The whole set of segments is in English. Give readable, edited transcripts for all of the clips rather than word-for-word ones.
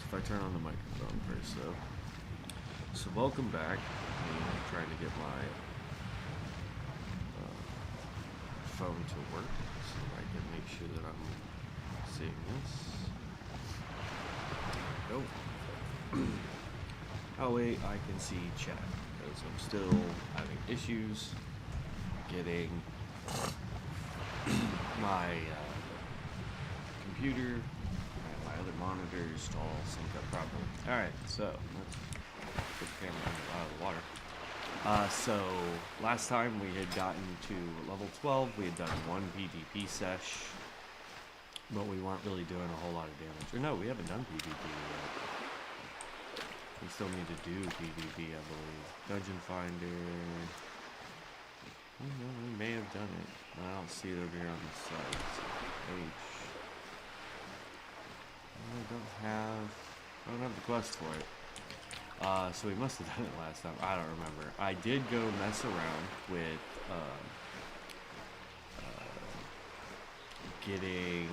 if I turn on the microphone first, though. So welcome back. I'm trying to get my phone to work so I can make sure that I'm seeing this. There we go. Oh wait, I can see chat because I'm still having issues getting my computer and my other monitors to all sync up properly. Alright, so let's put the camera out of the water. So last time we had gotten to level 12, we had done one PvP sesh, but we weren't really doing a whole lot of damage. Or no, we haven't done PvP yet. We still need to do PvP, I believe. Dungeon Finder. Oh, no, we may have done it. I don't see it over here on the site. I don't have the quest for it. So we must have done it last time. I don't remember. I did go mess around with getting.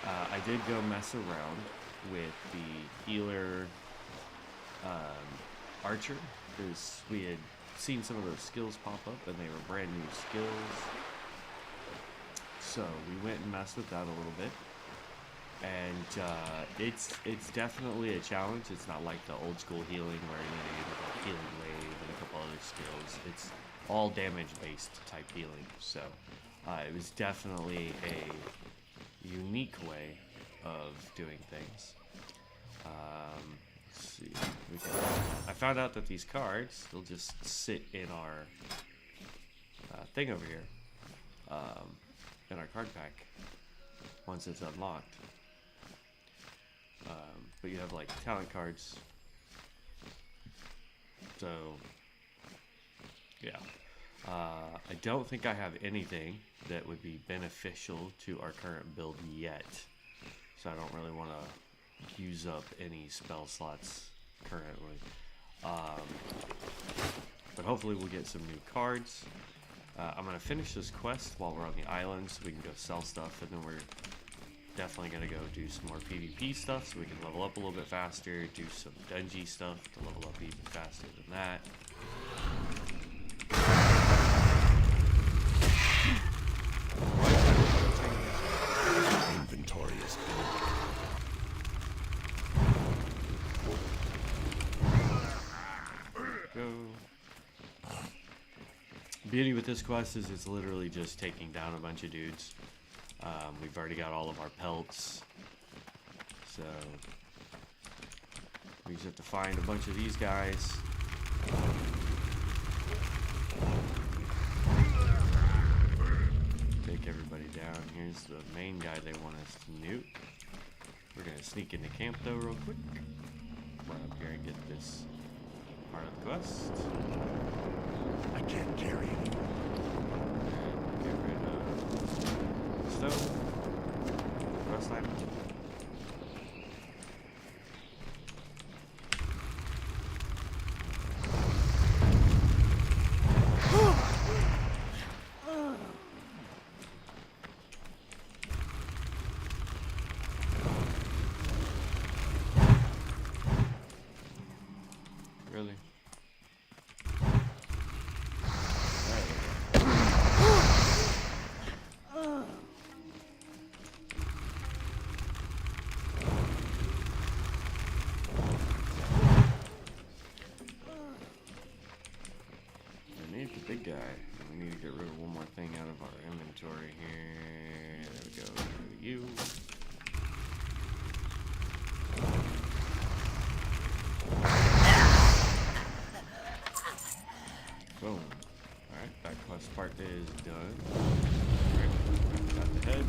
I did go mess around with the healer archer because we had seen some of those skills pop up and they were brand new skills. So we went and messed with that a little bit. And it's definitely a challenge. It's not like the old school healing where you get like healing wave and a couple other skills. It's all damage based type healing. So it was definitely a unique way of doing things. Let's see. I found out that these cards, they'll just sit in our thing over here, in our card pack once it's unlocked. But you have like talent cards. So yeah. I don't think I have anything that would be beneficial to our current build yet. So I don't really want to use up any spell slots currently. But hopefully we'll get some new cards. I'm going to finish this quest while we're on the island so we can go sell stuff, and then we're definitely going to go do some more PvP stuff so we can level up a little bit faster, do some dungeon stuff to level up even faster than that. Inventory is go. Beauty with this quest is it's literally just taking down a bunch of dudes. We've already got all of our pelts, so we just have to find a bunch of these guys. Take everybody down. Here's the main guy they want us to nuke. We're gonna sneak into camp though real quick. Run up here and get this part of the quest. I can't carry it. Get rid of stone. Quest item. Really? I need the big guy. We need to get rid of one more thing out of our inventory here. There we go. Get rid of you. Boom. Alright, that quest part is done. Alright, got the head.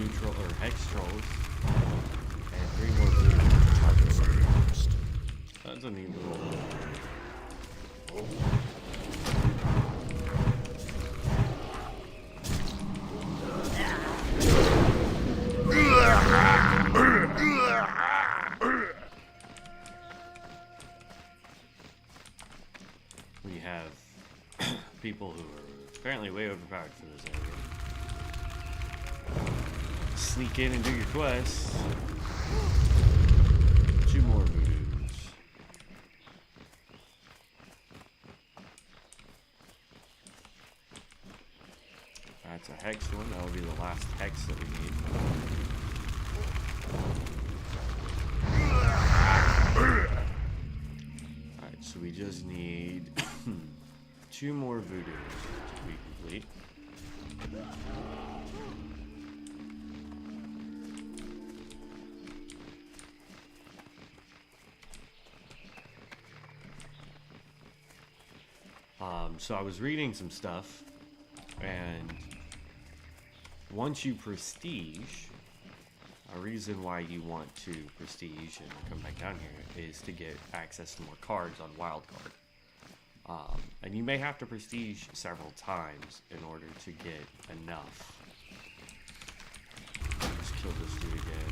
neutral or hex trolls, and 3 more blue targets. That's a neat little. We have people who are apparently way overpowered for this area. Sneak in and do your quests. 2 more voodoos. That's a hex one. That will be the last hex that we need. Alright, so we just need 2 more voodoos to be complete. So I was reading some stuff, and once you prestige, a reason why you want to prestige and come back down here is to get access to more cards on wildcard. And you may have to prestige several times in order to get enough. Let's kill this dude again.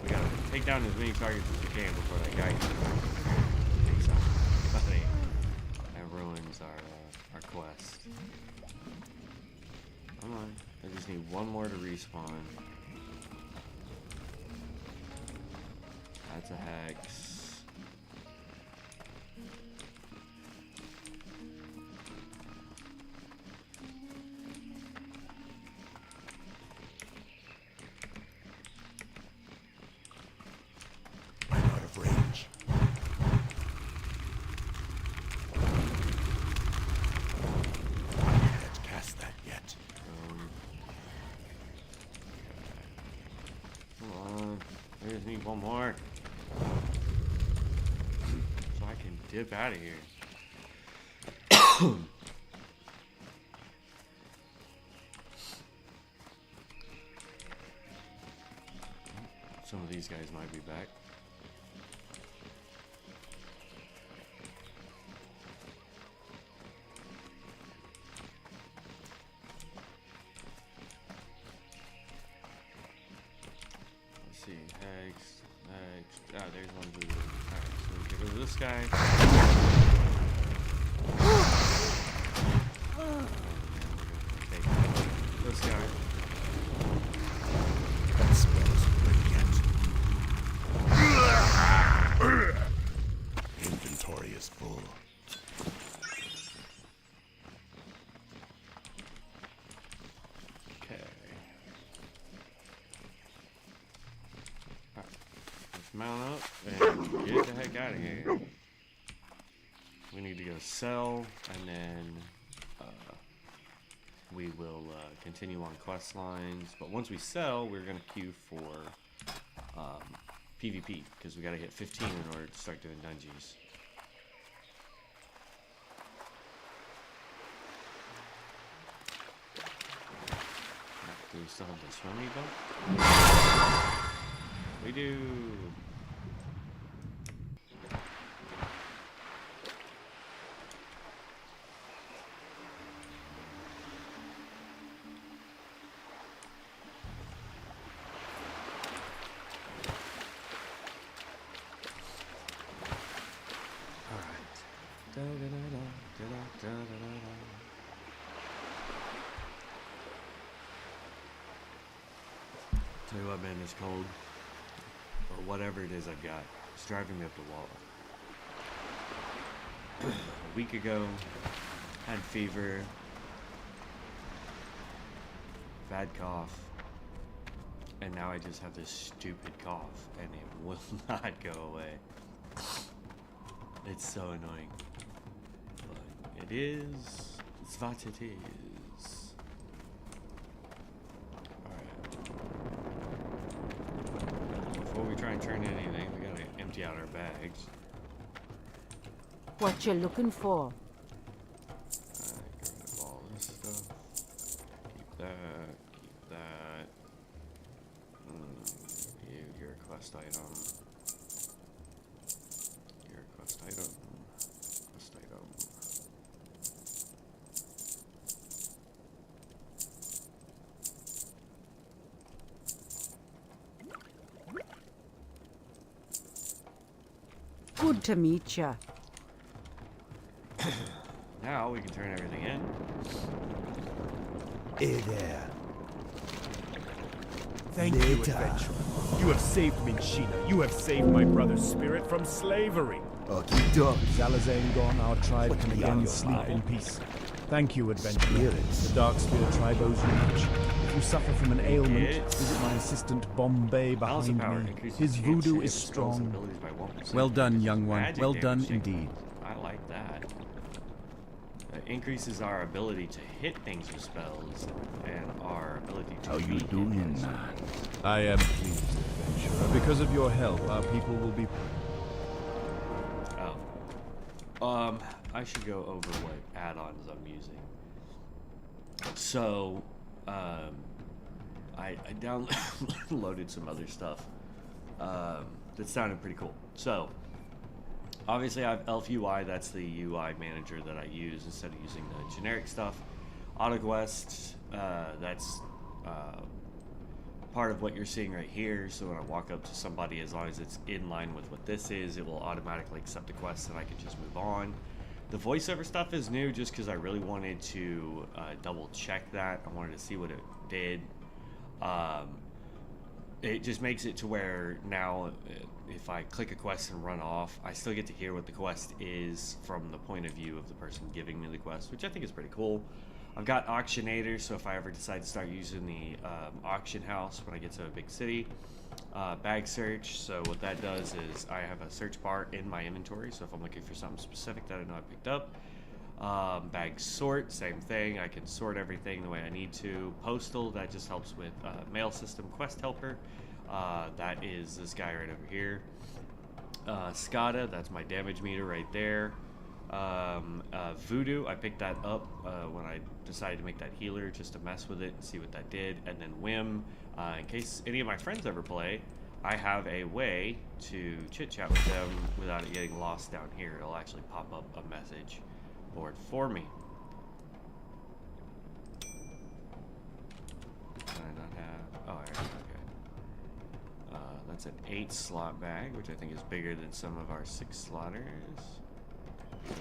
We gotta take down as many targets as we can before that guy takes out. That ruins our quest. Come on, I just need 1 more to respawn. That's a hex. I'm out of range. Can't cast that yet. Come on, I just need 1 more. So I can dip out of here. Some of these guys might be back. Let's see, hex. Ah, there's 1 blue. Alright, so we get rid of this guy. Take this guy. That smells brilliant. Inventory is full. Okay. Alright. Let's mount up and get the heck out of here. We need to go sell, and then we will continue on quest lines. But once we sell, we're going to queue for PvP, because we got to hit 15 in order to start doing dungeons. Do we still have the swimming boat? We do. Tell you what, man, it's cold. Or whatever it is I've got. It's driving me up the wall. A week ago, had fever, bad cough, and now I just have this stupid cough, and it will not go away. It's so annoying. But it is. It's what it is. Before we try and turn in anything, we gotta empty out our bags. What you looking for? quest item. Here, quest item. Quest item. Good to meet ya. Now we can turn everything in. Hey there. Thank you, adventurer. You have saved Minshina. You have saved my brother's spirit from slavery. Zalazane gone, our tribe can again sleep in peace. Thank you, adventurer. The Darkspear tribe owes you much. If you suffer from an ailment, visit my assistant Bombay Balance of behind power me. increases His chance voodoo save is spells and strong. abilities by 1%. Well done, young one. Magic Well done damage indeed. I like that. Increases our ability to hit things with spells and our ability to How you beat doing, enemies. man? I am pleased, adventurer. Because of your help, our people will be... Oh. I should go over what add-ons I'm using. So, I downloaded some other stuff that sounded pretty cool. So, obviously I have Elf UI, that's the UI manager that I use instead of using the generic stuff. AutoQuest, that's part of what you're seeing right here. So when I walk up to somebody, as long as it's in line with what this is, it will automatically accept the quest and I can just move on. The voiceover stuff is new just because I really wanted to double check that. I wanted to see what it did. It just makes it to where now if I click a quest and run off, I still get to hear what the quest is from the point of view of the person giving me the quest, which I think is pretty cool. I've got auctionators, so if I ever decide to start using the auction house when I get to a big city. Bag search, so what that does is I have a search bar in my inventory, so if I'm looking for something specific that I know I picked up. Bag sort, same thing, I can sort everything the way I need to. Postal, that just helps with mail system. Quest helper, that is this guy right over here. SCADA, that's my damage meter right there. Voodoo, I picked that up when I decided to make that healer just to mess with it and see what that did. And then Whim, in case any of my friends ever play, I have a way to chit chat with them without it getting lost down here. It'll actually pop up a message board for me. Did I not have? Oh, I already, okay. That's an 8 slot bag, which I think is bigger than some of our 6 slotters.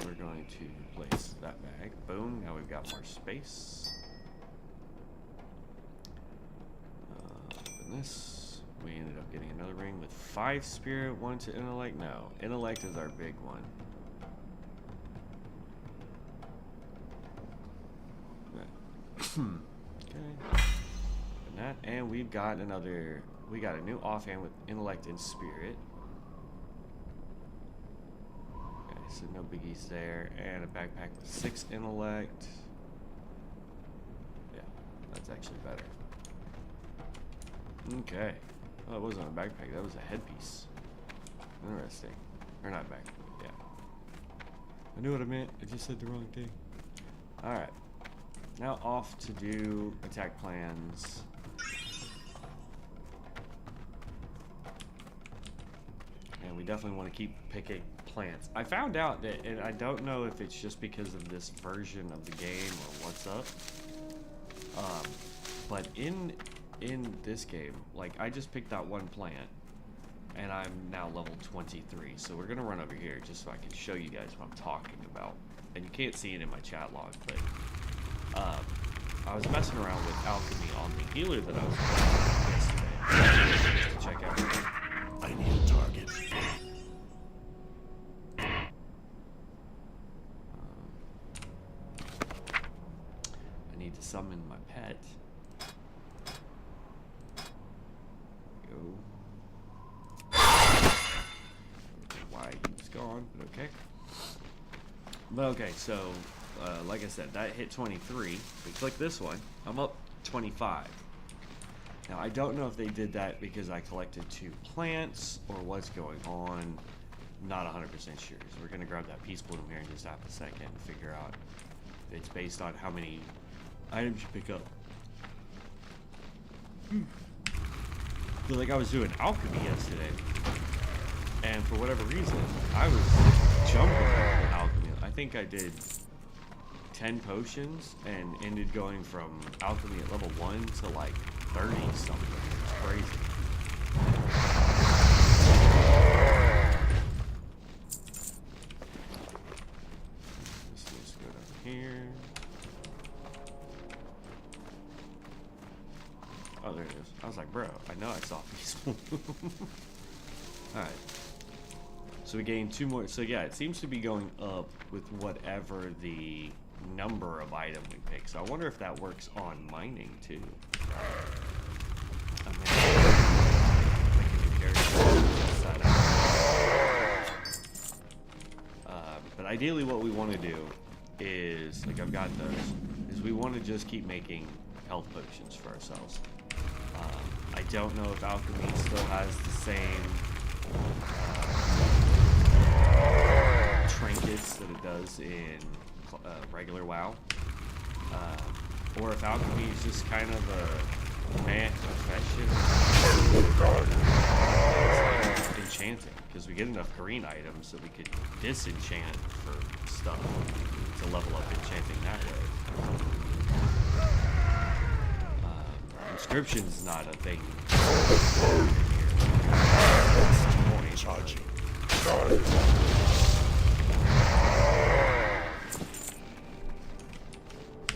We're going to place that bag. Boom, now we've got more space. Open this. We ended up getting another ring with 5 spirit, 1 to intellect. No, intellect is our big one. Okay. And that, and we've got another, we got a new offhand with intellect and spirit. So no biggies there, and a backpack with 6 intellect. Yeah, that's actually better. Okay. Oh, it wasn't a backpack, that was a headpiece. Interesting. Or not backpack, yeah. I knew what I meant, I just said the wrong thing. Alright. Now off to do attack plans. And we definitely want to keep picking plants. I found out that, and I don't know if it's just because of this version of the game or what's up, but in this game, like, I just picked out one plant, and I'm now level 23. So we're gonna run over here just so I can show you guys what I'm talking about. And you can't see it in my chat log, but I was messing around with alchemy on the healer that I was playing yesterday just to check out. I need a target. I need to summon my pet. Go. Why he's gone, but okay. But okay, so like I said, that hit 23. We click this one, I'm up 25. Now I don't know if they did that because I collected 2 plants or what's going on. Not 100% sure. So we're gonna grab that peace bloom here in just half a second and figure out if it's based on how many items you pick up. But like I was doing alchemy yesterday, and for whatever reason, I was jumping with alchemy. I think I did 10 potions and ended going from alchemy at level 1 to like 30 something. It's crazy. Let's go down here. Oh, there it is. I was like, bro, I know I saw these. Alright. So we gained 2 more. So yeah, it seems to be going up with whatever the number of item we pick. So I wonder if that works on mining too. But ideally what we want to do is, like I've got those, is we want to just keep making health potions for ourselves. I don't know if alchemy still has the same trinkets that it does in regular WoW, or if alchemy is just kind of a profession. Enchanting, because we get enough green items that we could disenchant for stuff to level up enchanting that way. Inscription's not a thing. Charging.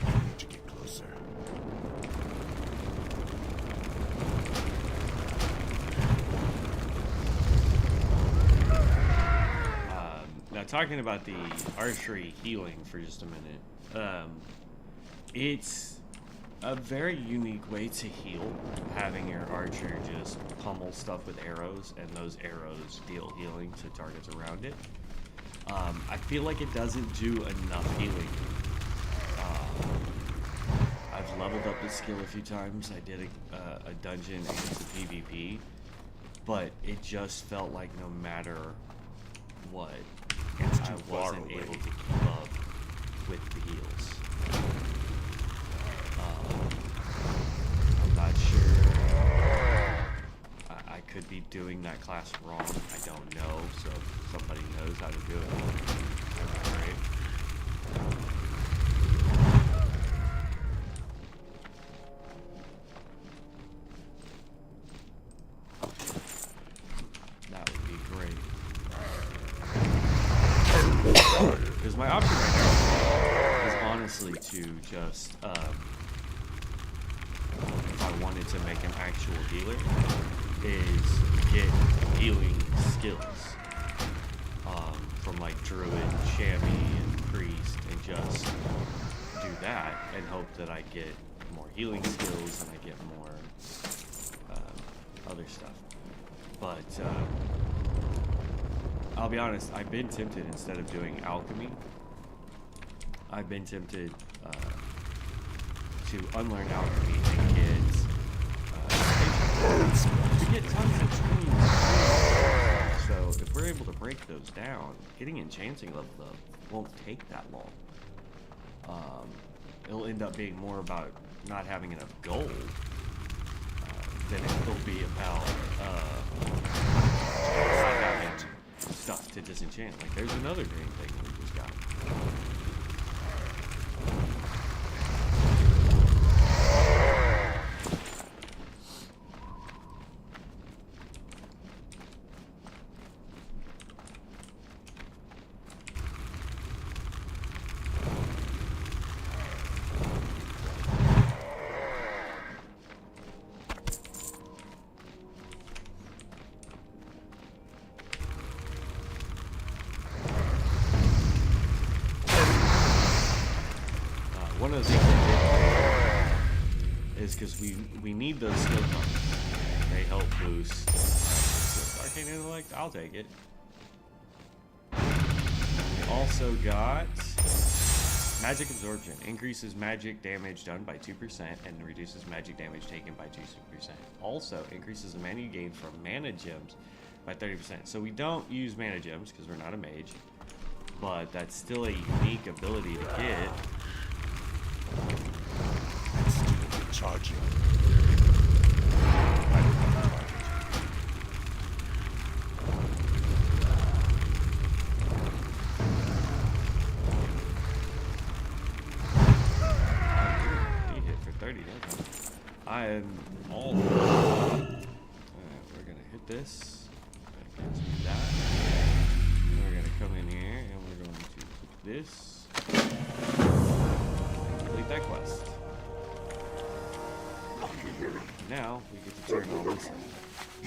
I need to get closer. Now, talking about the archery healing for just a minute, it's a very unique way to heal, having your archer just pummel stuff with arrows, and those arrows deal healing to targets around it. I feel like it doesn't do enough healing. I've leveled up this skill a few times. I did a dungeon and it's a PvP, but it just felt like no matter what, I wasn't able to keep up with the heals. I'm not sure. I could be doing that class wrong. I don't know. So if somebody knows how to do it, that'd be great. That would be great. Because my option right now is honestly to just, if I wanted to make an actual healer, is get healing skills from like druid, chamois, and priest, and just do that and hope that I get more healing skills and I get more other stuff. But I'll be honest, I've been tempted, instead of doing alchemy, I've been tempted to unlearn alchemy and get tons of tools. So if we're able to break those down, getting enchanting leveled up won't take that long. It'll end up being more about not having enough gold than it will be about not having stuff to disenchant. Like there's another green thing we just got. One of the things I did is because we need those skill cards. They help boost arcane intellect. I'll take it. We also got magic absorption. Increases magic damage done by 2% and reduces magic damage taken by 2%. Also increases the mana you gain from mana gems by 30%. So we don't use mana gems because we're not a mage, but that's still a unique ability to get. Charging. already done that. I am all. Alright, we're gonna hit this. We're gonna do that. And we're gonna come in here and we're going to click this. And complete that quest. Now we get to turn all this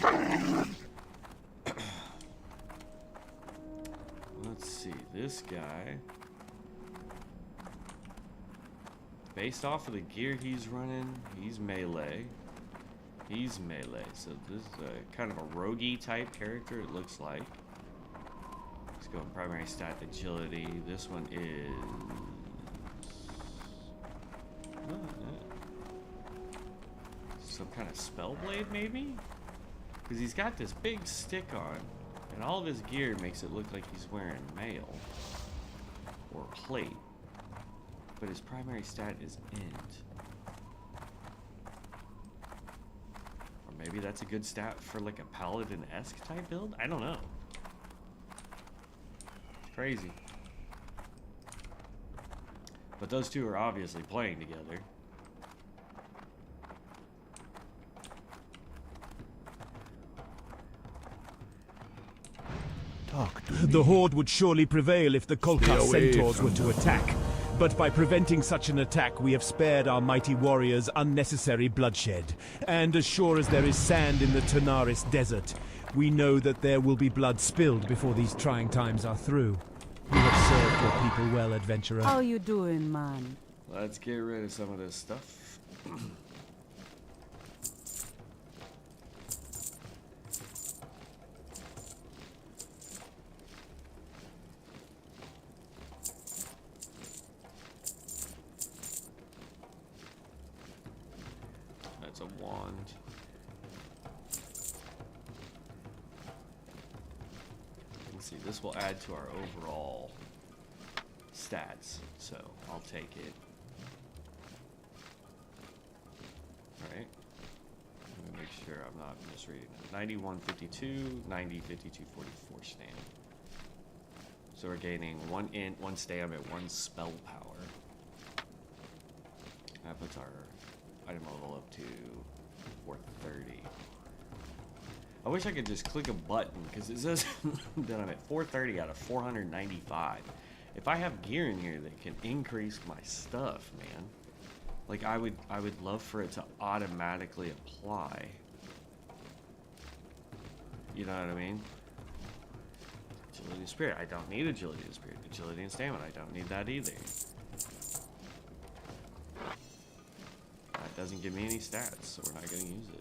on. Let's see, this guy. Based off of the gear he's running, he's melee. He's melee, so this is a kind of a roguey type character, it looks like. Let's go primary stat agility. This one is some kind of spell blade, maybe? Because he's got this big stick on, and all of his gear makes it look like he's wearing mail or plate. But his primary stat is int. Or maybe that's a good stat for like a paladin-esque type build? I don't know. It's crazy. But those two are obviously playing together. Talk to me. The Horde would surely prevail if the Kolkar away centaurs from were to attack. But by preventing such an attack, we have spared our mighty warriors unnecessary bloodshed. And as sure as there is sand in the Tanaris desert, we know that there will be blood spilled before these trying times are through. You have served your people well, adventurer. How you doing, man? Let's get rid of some of this stuff. That's a wand. Let's see, this will add to our overall stats, so I'll take it. Alright. Let me make sure I'm not misreading it. 91, 52, 90, 52, 44 stam. So we're gaining 1 int, 1 stam, and 1 spell power. That puts our item level up to 430. I wish I could just click a button, because it says that I'm at 430 out of 495. If I have gear in here that can increase my stuff, man, like I would love for it to automatically apply. You know what I mean? Agility and spirit. I don't need agility and spirit. Agility and stamina. I don't need that either. That doesn't give me any stats, so we're not going to use it.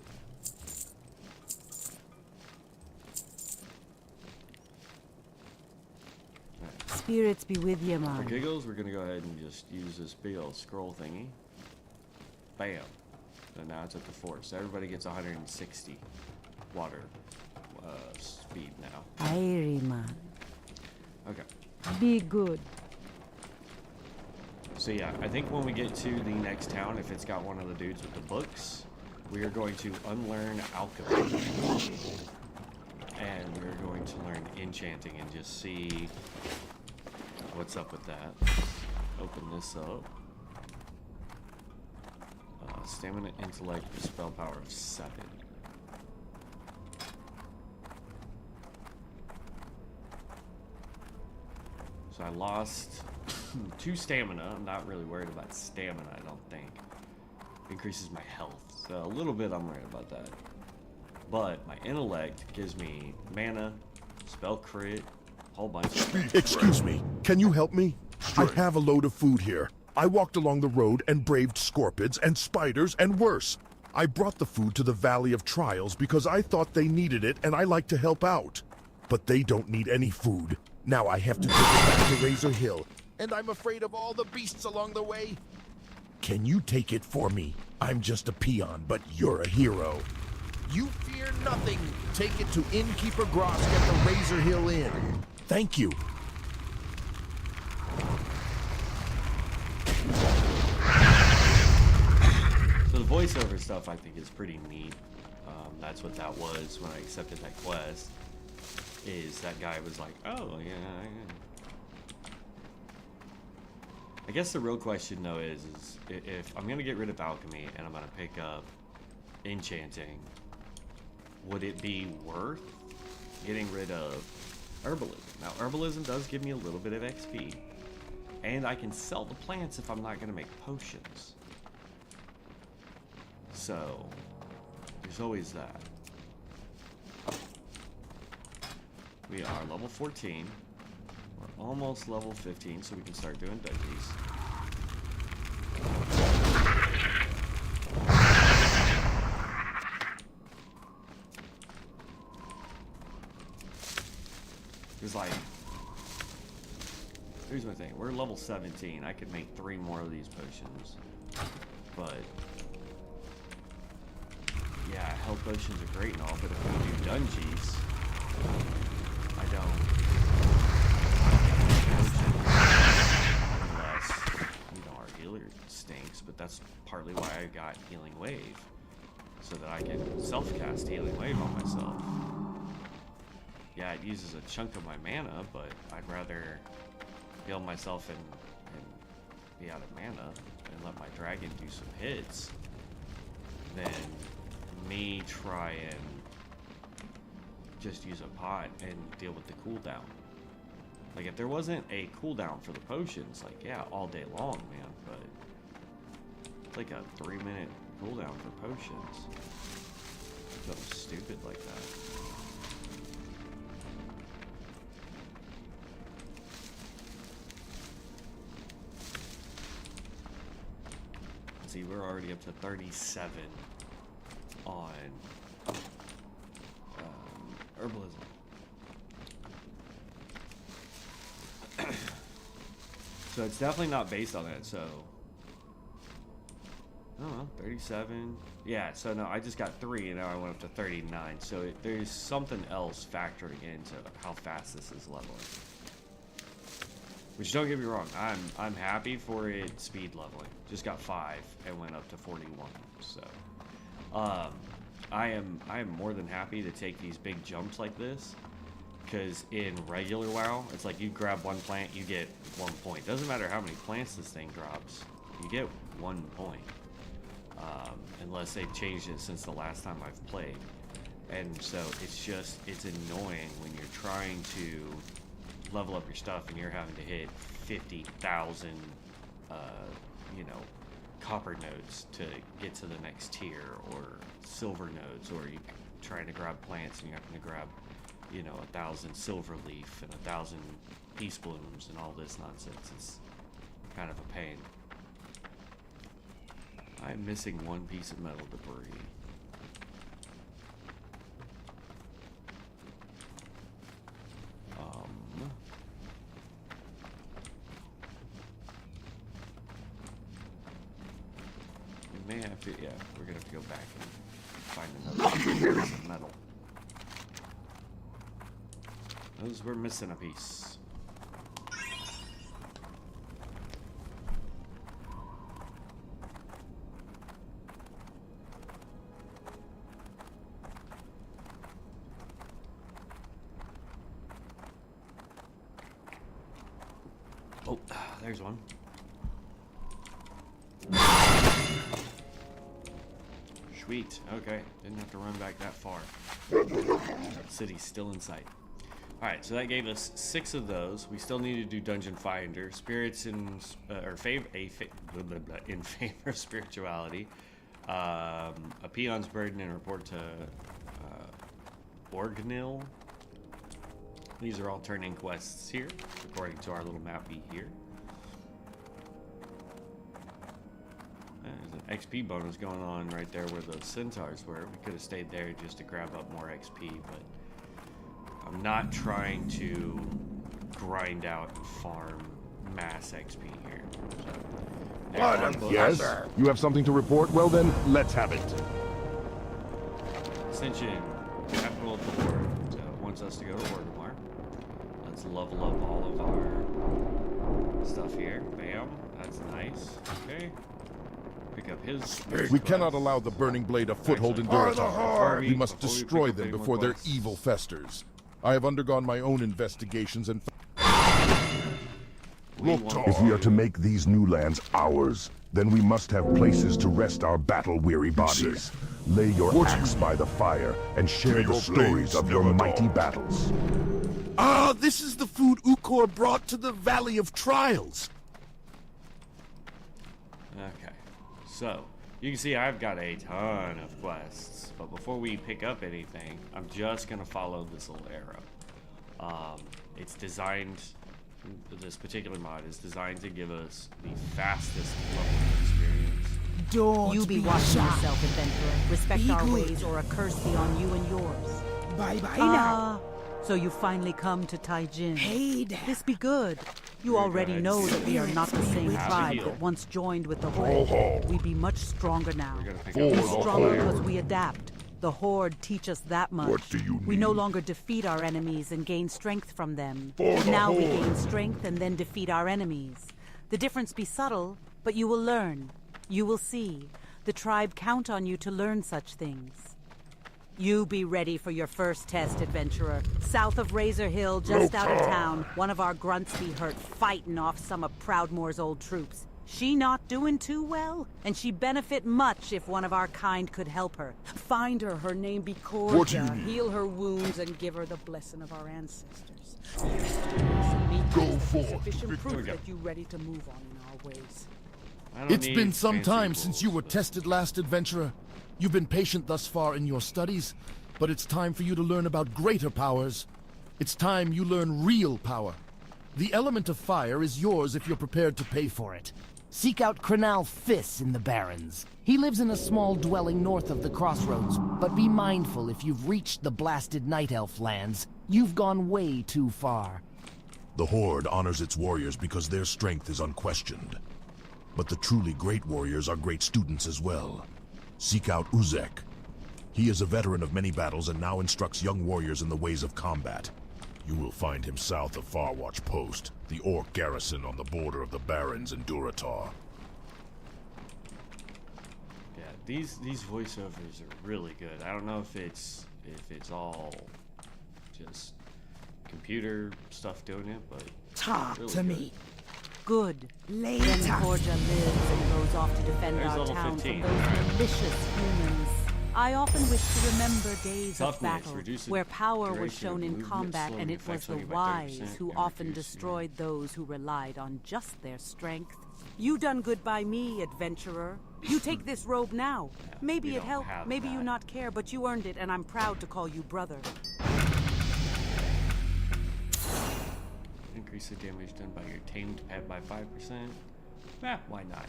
Spirits be with you, For man. giggles, we're going to go ahead and just use this big old scroll thingy. Bam. And now it's up to 4. So everybody gets 160 water speed now. Airy, man. Okay. Be good. So yeah, I think when we get to the next town, if it's got one of the dudes with the books, we are going to unlearn alchemy. And we're going to learn enchanting and just see what's up with that. Open this up. Stamina, intellect, spell power of 7. So I lost 2 stamina. I'm not really worried about stamina, I don't think. Increases my health. So a little bit I'm worried about that. But my intellect gives me mana, spell crit, whole bunch of Excuse me, can you help me? I have a load of food here. I walked along the road and braved scorpions and spiders and worse. I brought the food to the Valley of Trials because I thought they needed it and I like to help out. But they don't need any food. Now I have to take it back to Razor Hill, and I'm afraid of all the beasts along the way. Can you take it for me? I'm just a peon, but you're a hero. You fear nothing. Take it to Innkeeper Grosk at the Razor Hill Inn. Thank you. So the voiceover stuff I think is pretty neat. That's what that was when I accepted that quest. Is that guy was like, oh yeah. I guess the real question though is if I'm gonna get rid of alchemy and I'm gonna pick up enchanting, would it be worth getting rid of herbalism? Now herbalism does give me a little bit of XP, and I can sell the plants if I'm not gonna make potions. So there's always that. We are level 14. We're almost level 15, so we can start doing dungeons. There's like, here's my thing. We're level 17. I could make 3 more of these potions, but yeah, health potions are great and all, but if we do dungeons, I don't. Unless, you know, our healer stinks, but that's partly why I got Healing Wave, so that I can self-cast Healing Wave on myself. Yeah, it uses a chunk of my mana, but I'd rather heal myself and be out of mana and let my dragon do some hits than me try and just use a pot and deal with the cooldown. Like, if there wasn't a cooldown for the potions, like, yeah, all day long, man, but it's like a 3-minute cooldown for potions. Something stupid like that. See, we're already up to 37 on herbalism. So it's definitely not based on that. So I don't know, 37. Yeah, so no, I just got 3 and now I went up to 39. So there's something else factoring into how fast this is leveling. Which, don't get me wrong, I'm happy for it speed leveling. Just got 5 and went up to 41. So I am more than happy to take these big jumps like this, because in regular WoW, it's like you grab 1 plant, you get 1 point. Doesn't matter how many plants this thing drops, you get 1 point. Unless they've changed it since the last time I've played. And so it's annoying when you're trying to level up your stuff and you're having to hit 50,000 you know, copper nodes to get to the next tier, or silver nodes, or you trying to grab plants and you're having to grab, you know, 1,000 silver leaf and 1,000 peace blooms and all this nonsense. It's kind of a pain. I'm missing 1 piece of metal debris. We may have to, yeah, we're gonna have to go back and find another piece of metal. We're missing a piece. Oh, there's one. Sweet. Okay. Didn't have to run back that far. City's still in sight. Alright, so that gave us 6 of those. We still need to do Dungeon Finder. Spirits in in favor of spirituality. A Peon's Burden and report to Orgnil. These are all turn-in quests here, according to our little mappy here. There's an XP bonus going on right there where the centaurs were. We could have stayed there just to grab up more XP, but I'm not trying to grind out and farm mass XP here. So, yes? You have something to report? Well then, let's have it. Ascension, capital of the Lord, wants us to go to Orgrimmar. Let's level up all of our stuff here. Bam, that's nice. Okay. Pick up his. We cannot allow the Burning Blade a foothold in Durotar. We must destroy them before their evil festers. I have undergone my own investigations and... If we are to make these new lands ours, then we must have places to rest our battle-weary bodies. Lay your axe by the fire and share the stories of your mighty battles. Ah, this is the food Ukor brought to the Valley of Trials. Okay, so you can see I've got a ton of quests, but before we pick up anything, I'm just gonna follow this little arrow. It's designed, this particular mod is designed to give us the fastest level of experience. Don't You be watching yourself, adventurer. Respect Be our good. ways, or a curse be on you and yours. Bye-bye now. So you finally come to Taijin. Hey there. This be good. You already know that we are not the same Have a tribe heal. that once joined with the Horde. We be much stronger now. We're gonna pick up Stronger because we adapt. The Horde teach us that much. What do you We no mean? longer defeat our enemies and gain strength from them. Now we gain strength and then defeat our enemies. The difference be subtle, but you will learn. You will see. The tribe count on you to learn such things. You be ready for your first test, adventurer. South of Razor Hill, just out of town, one of our grunts be hurt fighting off some of Proudmoore's old troops. She not doing too well, and she benefit much if one of our kind could help her. Find her name be What do you Cordia, mean? heal her wounds, and give her the blessing of our ancestors. Go forth. Sufficient There we proof go. that you ready to move on in our ways. I don't It's need been some fancy time since you rules, were but- tested last, adventurer. You've been patient thus far in your studies, but it's time for you to learn about greater powers. It's time you learn real power. The element of fire is yours if you're prepared to pay for it. Seek out Crenal Fiss in the Barrens. He lives in a small dwelling north of the crossroads, but be mindful if you've reached the blasted Night Elf lands. You've gone way too far. The Horde honors its warriors because their strength is unquestioned. But the truly great warriors are great students as well. Seek out Uzek. He is a veteran of many battles and now instructs young warriors in the ways of combat. You will find him south of Farwatch Post, the Orc garrison on the border of the Barrens and Duratar. Yeah, these voiceovers are really good. I don't know if it's all just computer stuff doing it, but Talk really to good. me. Good. Later. Then Cordia lives and goes off to defend There's our level town 15, from those alright. malicious humans. I often wish to remember days of Toughness, battle reduce the where power was duration shown of in movement, combat slowing and the it was effects the on you by wise 30% who and often reduce, destroyed those who relied on just their strength. You done good by me, adventurer. You take this robe now. Yeah, Maybe we it don't helped, have maybe you that. not care, but you earned it and I'm proud to call you brother. Increase the damage done by your tamed pet by 5%. Why not?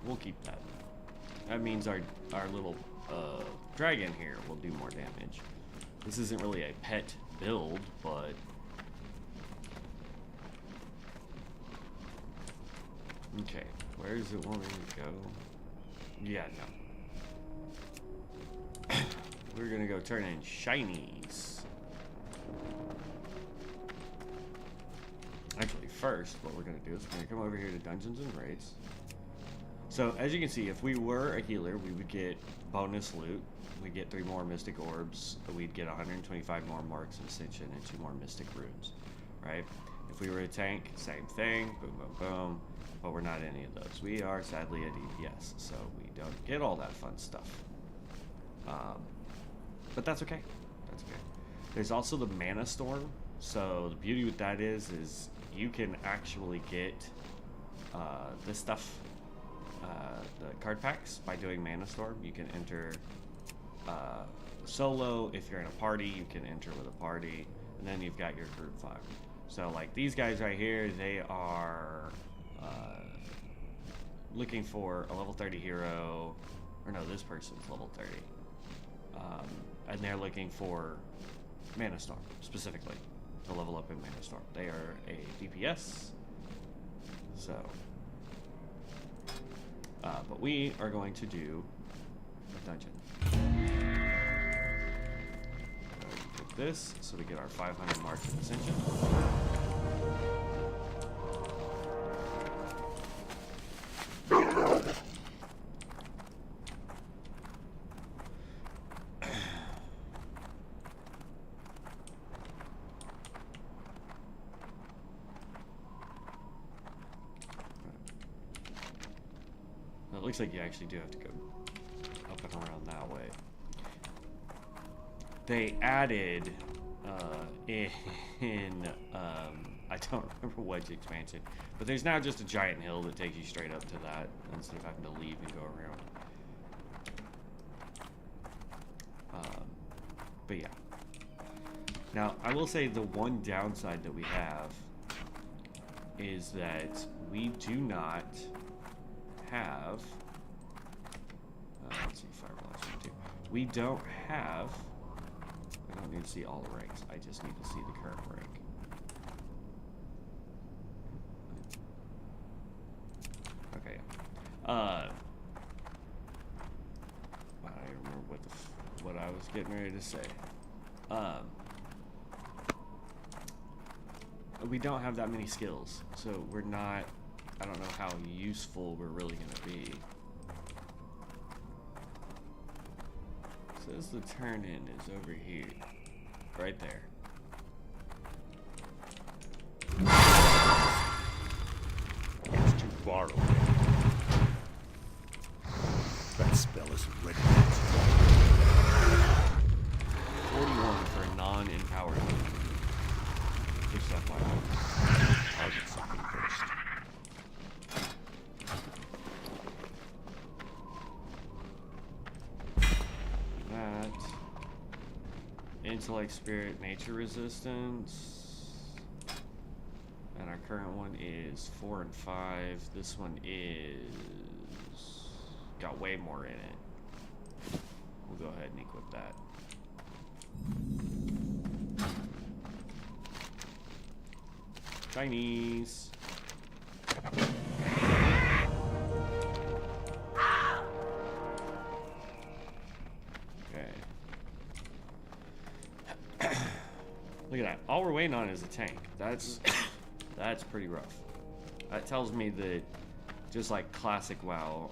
We'll keep that. That means our little dragon here will do more damage. This isn't really a pet build, but okay. Where does it want me to go? Yeah, no. We're gonna go turn in shinies. Actually, first, what we're gonna do is we're gonna come over here to Dungeons and Raids. So, as you can see, if we were a healer, we would get bonus loot. We'd get 3 more Mystic Orbs. We'd get 125 more Marks of Ascension and 2 more Mystic Runes, right? If we were a tank, same thing, boom, boom, boom. But we're not any of those. We are, sadly, a DPS, so we don't get all that fun stuff. But that's okay. That's okay. There's also the Mana Storm. So, the beauty with that is you can actually get this stuff, the card packs, by doing Mana Storm. You can enter solo. If you're in a party, you can enter with a party, and then you've got your group 5. So like these guys right here, they are looking for a level 30 hero, or no, this person's level 30, and they're looking for Mana Storm specifically to level up in Mana Storm. They are a DPS, so but we are going to do a dungeon. Get this so we get our 500 Marks of Ascension. it looks like you actually do have to go up and around that way. They added I don't remember which expansion, but there's now just a giant hill that takes you straight up to that instead of having to leave and go around. But yeah. Now, I will say the one downside that we have is that we do not have... let's see, fire velocity too. We don't have... I don't need to see all the ranks. I just need to see the current rank. Okay. I don't even remember what I was getting ready to say. We don't have that many skills, so we're not. I don't know how useful we're really gonna be. Says the turn in is over here, right there. It's too far away. That spell isn't ready. 41 for a non-empowered. Just FYI. I'll get something first. That. Intellect, spirit, nature resistance. And our current one is 4 and 5. This one is... got way more in it. We'll go ahead and equip that. Chinese. Okay. Look at that. All we're waiting on is a tank. That's pretty rough. That tells me that just like classic WoW,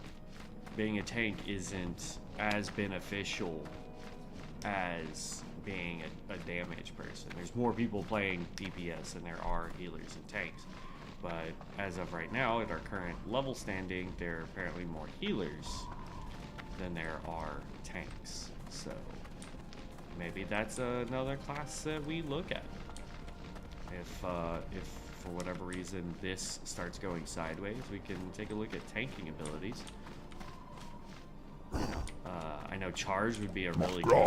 being a tank isn't as beneficial as being a damage person. There's more people playing DPS than there are healers and tanks. But as of right now, at our current level standing, there are apparently more healers than there are tanks. So maybe that's another class that we look at. If for whatever reason this starts going sideways, we can take a look at tanking abilities. You know, I know charge would be a really good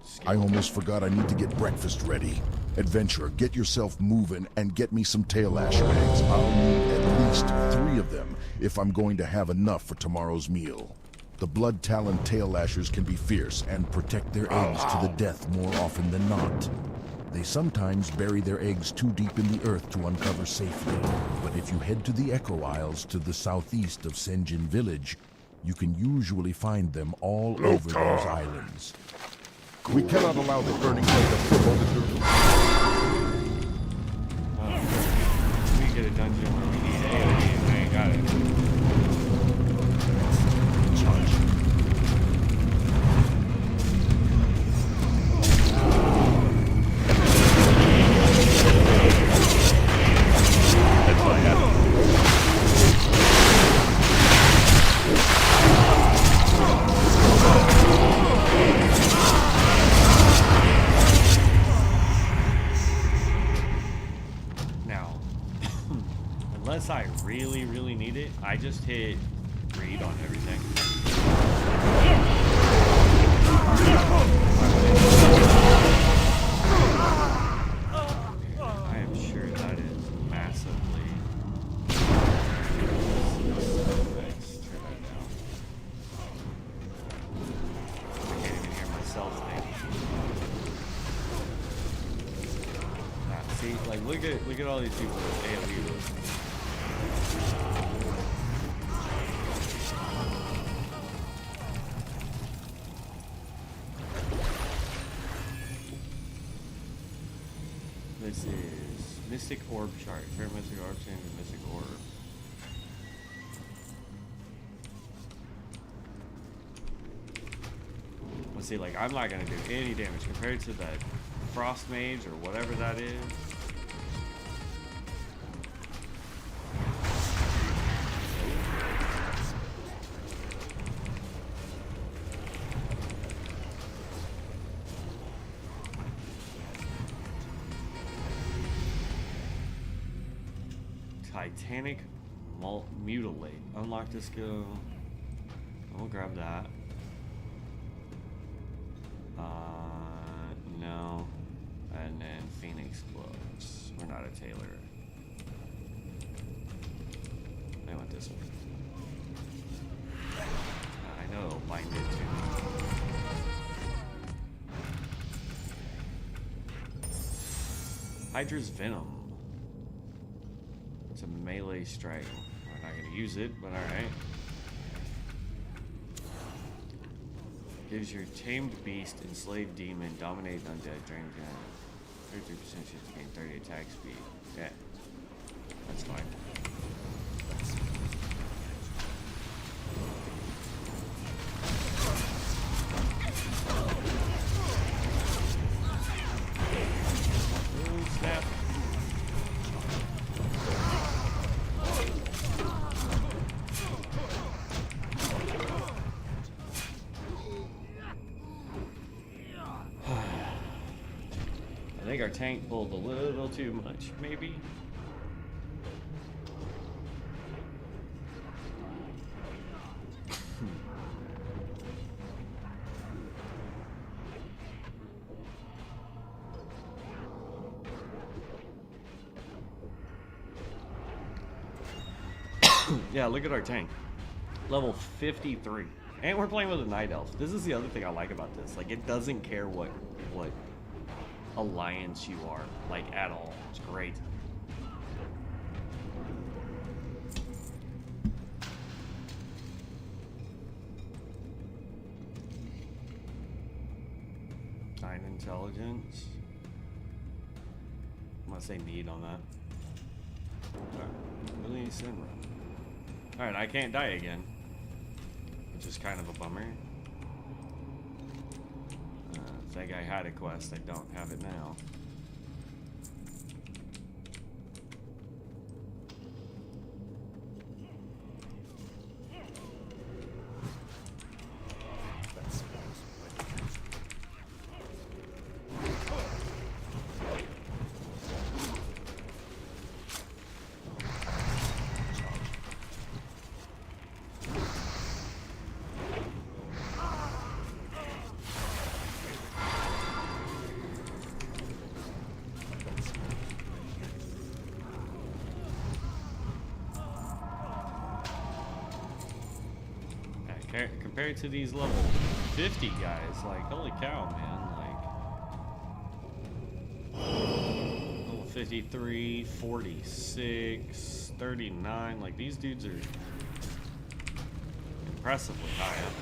skill. I almost forgot I need to get breakfast ready. Adventurer, get yourself moving and get me some tail lasher eggs. I'll need at least 3 of them if I'm going to have enough for tomorrow's meal. The blood-taloned tail lashers can be fierce and protect their eggs to the death more often than not. They sometimes bury their eggs too deep in the earth to uncover safely. But if you head to the Echo Isles to the southeast of Senjin Village, you can usually find them all over those islands. We cannot allow the burning light to foothold the turtle. We get a dungeon where we need AoE and I ain't got it. Charge. That's my habit. Unless I really, really need it, I just hit read on everything. I am sure that is massively fixed. Turn that down. I can't even hear myself think. See, like look at all these people with AoE rules. This is Mystic Orb chart. Turn Mystic Orb change to Mystic Orb. Let's see, like I'm not gonna do any damage compared to that Frost Mage or whatever that is. Titanic Mutilate. Unlock this skill. We'll grab that. No. And then Phoenix Gloves. We're not a tailor. I want this one. I know, bind it too. Hydra's Venom. It's a melee strike. We're not gonna use it, but alright. Gives your tamed beast, enslaved demon, dominate undead, drain 33% chance to gain 30 attack speed. Yeah. That's fine. Oh, snap. I think our tank pulled a little too much, maybe. Yeah, look at our tank. Level 53. And we're playing with a night elf. This is the other thing I like about this. Like, it doesn't care what alliance you are, like, at all. It's great. Nine intelligence. I'm gonna say need on that. Really Sinra. Alright, I can't die again, which is kind of a bummer. If that guy had a quest, I don't have it now. Compared to these level 50 guys, like, holy cow, man, like, level 53, 46, 39, like, these dudes are impressively high up.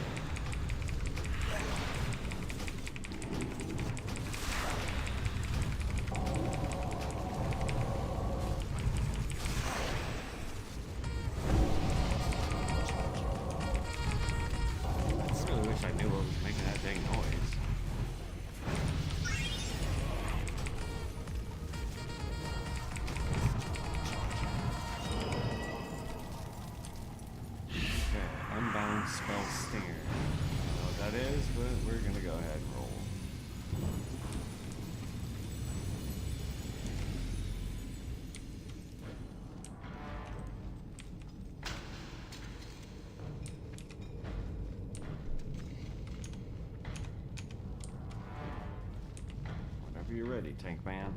You're ready, tank man.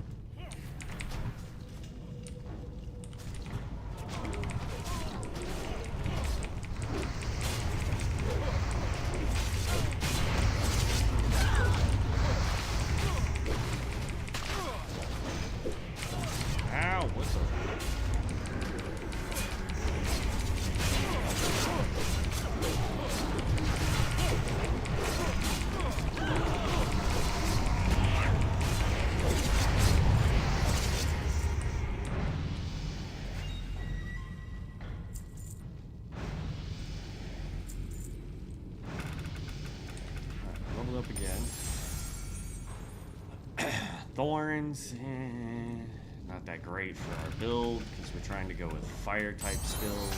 Ow, what's up? Up again. Thorns, not that great for our build because we're trying to go with fire type skills.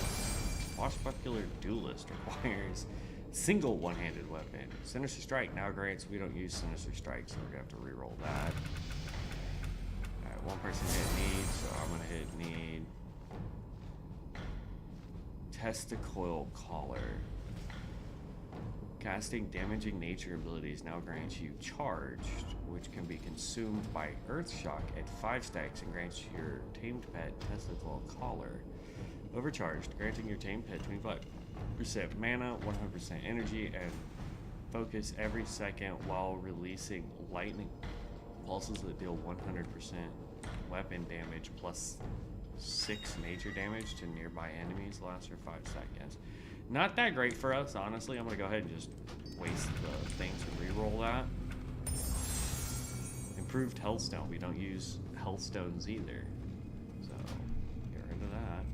Swashbuckler Duelist requires single one-handed weapon. Sinister Strike now grants we don't use Sinister Strike, so we're gonna have to re-roll that. Alright, one person hit need, so I'm gonna hit need. Testicoil Collar. Casting damaging nature abilities now grants you charged, which can be consumed by Earthshock at 5 stacks and grants your tamed pet Testicoil Collar. Overcharged, granting your tamed pet 25% mana, 100% energy, and focus every second while releasing lightning pulses that deal 100% weapon damage plus 6 nature damage to nearby enemies. Lasts for 5 seconds. Not that great for us, honestly. I'm gonna go ahead and just waste the thing to reroll that. Improved Healthstone. We don't use Healthstones either, so get rid of that.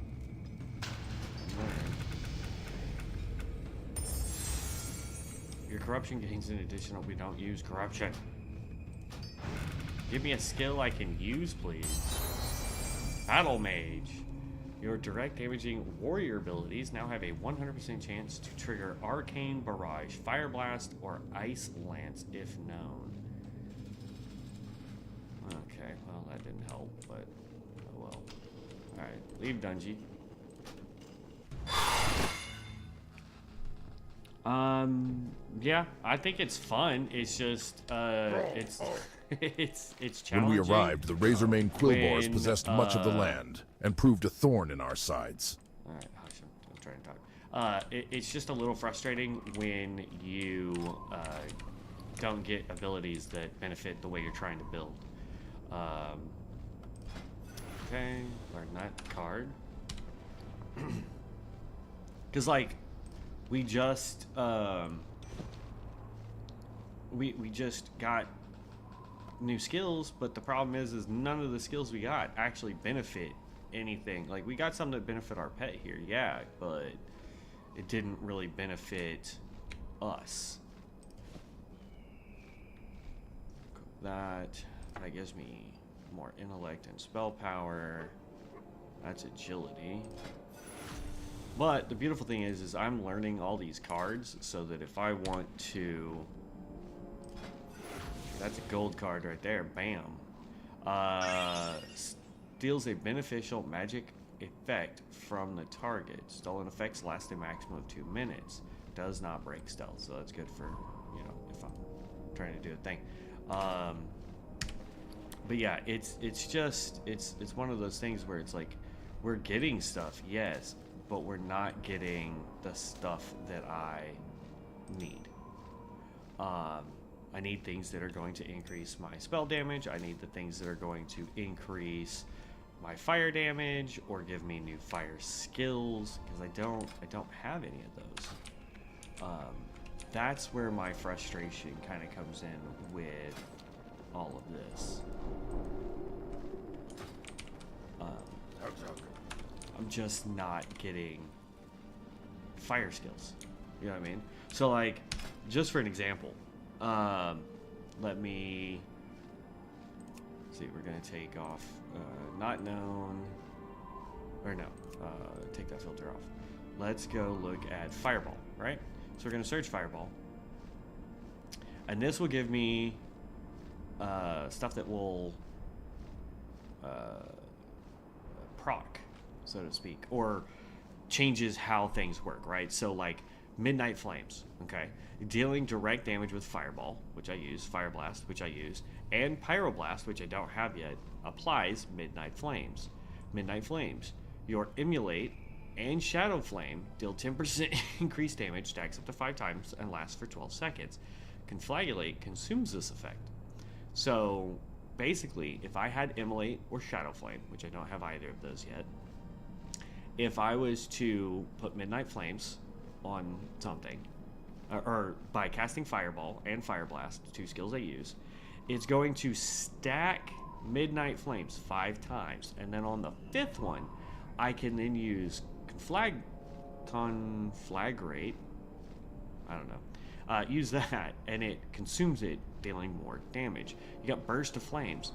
Your corruption gains an additional. We don't use corruption. Give me a skill I can use, please. Battle Mage. Your direct damaging warrior abilities now have a 100% chance to trigger Arcane Barrage, Fire Blast, or Ice Lance if known. Okay, well that didn't help, but oh well. Alright, leave Dungy. Yeah, I think it's fun. It's just, it's challenging. When we arrived, the Razormane Quillbores possessed much of the land and proved a thorn in our sides. All right, hush, I'm trying to talk. It's just a little frustrating when you don't get abilities that benefit the way you're trying to build. Okay, learn that card. Because like we just we just got new skills, but the problem is none of the skills we got actually benefit anything. Like we got some that benefit our pet here, yeah, but it didn't really benefit us. That gives me more intellect and spell power. That's agility. But the beautiful thing is I'm learning all these cards so that if I want to, that's a gold card right there, bam. Steals a beneficial magic effect from the target. Stolen effects last a maximum of 2 minutes. Does not break stealth, so that's good for, you know, if I'm trying to do a thing. But yeah, it's one of those things where it's like we're getting stuff, yes, but we're not getting the stuff that I need. I need things that are going to increase my spell damage. I need the things that are going to increase my fire damage or give me new fire skills, because I don't have any of those. That's where my frustration kind of comes in with all of this. I'm just not getting fire skills. You know what I mean? So like, just for an example, let me see. We're gonna take off not known, or no, take that filter off. Let's go look at Fireball, right? So we're gonna search Fireball, and this will give me stuff that will proc, so to speak, or changes how things work, right? So like Midnight Flames, okay? Dealing direct damage with Fireball, which I use, Fire Blast, which I use, and Pyroblast, which I don't have yet, applies Midnight Flames. Midnight Flames. Your Emulate and Shadow Flame deal 10% increased damage, stacks up to 5 times, and lasts for 12 seconds. Conflagulate consumes this effect. So basically, if I had Immolate or Shadow Flame, which I don't have either of those yet, if I was to put Midnight Flames on something, or by casting Fireball and Fire Blast, 2 skills I use, it's going to stack Midnight Flames 5 times, and then on the 5th one, I can then use Conflagrate, I don't know, use that, and it consumes it, dealing more damage. You got Burst of Flames,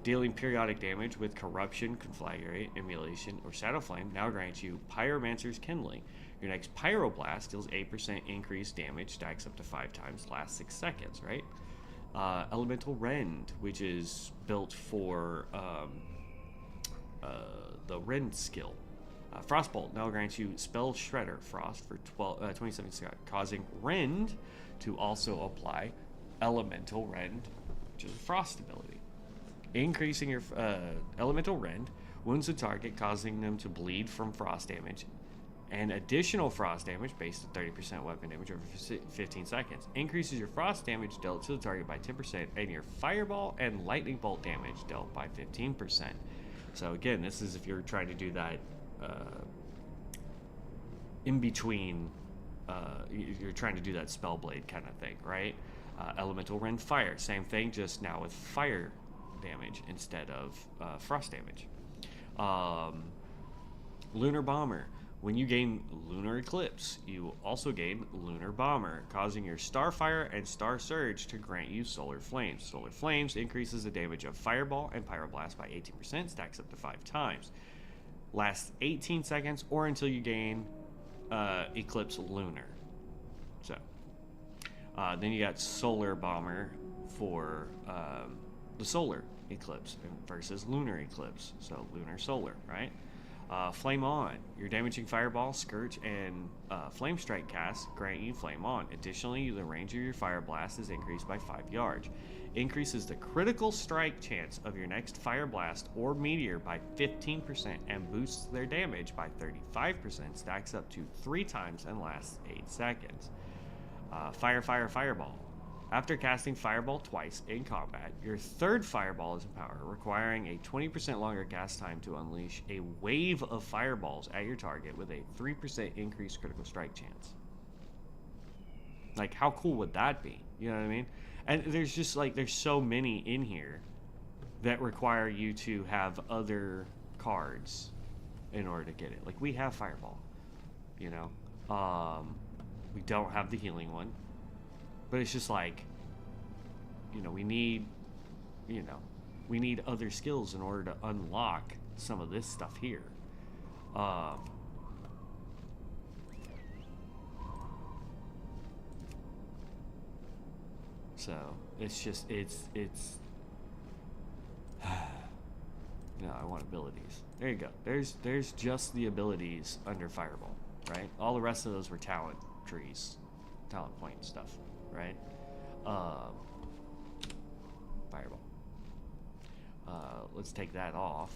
dealing periodic damage with Corruption, Conflagrate, Emulation, or Shadow Flame now grants you Pyromancer's Kindling. Your next Pyroblast deals 8% increased damage, stacks up to 5 times, lasts 6 seconds, right? Elemental Rend, which is built for the Rend skill. Frostbolt now grants you Spell Shredder Frost for 27 seconds, causing Rend to also apply Elemental Rend, which is a Frost ability. Increasing your Elemental Rend wounds the target, causing them to bleed from Frost damage, and additional Frost damage based on 30% weapon damage over 15 seconds. Increases your Frost damage dealt to the target by 10%, and your Fireball and Lightning Bolt damage dealt by 15%. So again, this is if you're trying to do that in between, you're trying to do that Spellblade kind of thing, right? Elemental Rend Fire, same thing, just now with fire damage instead of frost damage. Lunar Bomber. When you gain Lunar Eclipse, you also gain Lunar Bomber, causing your Starfire and Star Surge to grant you Solar Flames. Solar Flames increases the damage of Fireball and Pyroblast by 18%, stacks up to 5 times. Lasts 18 seconds or until you gain Eclipse Lunar. So, then you got Solar Bomber for the Solar Eclipse versus Lunar Eclipse. So, Lunar Solar, right? Flame On. Your damaging Fireball, Scourge, and Flame Strike casts grant you Flame On. Additionally, the range of your Fire Blast is increased by 5 yards. Increases the critical strike chance of your next Fire Blast or Meteor by 15% and boosts their damage by 35%. Stacks up to 3 times and lasts 8 seconds. Fireball. After casting Fireball twice in combat, your third Fireball is in power, requiring a 20% longer cast time to unleash a wave of Fireballs at your target with a 3% increased critical strike chance. Like, how cool would that be? You know what I mean? And there's just, like, there's so many in here that require you to have other cards in order to get it. Like, we have Fireball, you know? We don't have the healing one. But it's just like, you know, we need other skills in order to unlock some of this stuff here. So it's just, it's no, I want abilities. There you go. There's just the abilities under Fireball, right? All the rest of those were talent trees, talent point stuff. Right? Fireball. Let's take that off.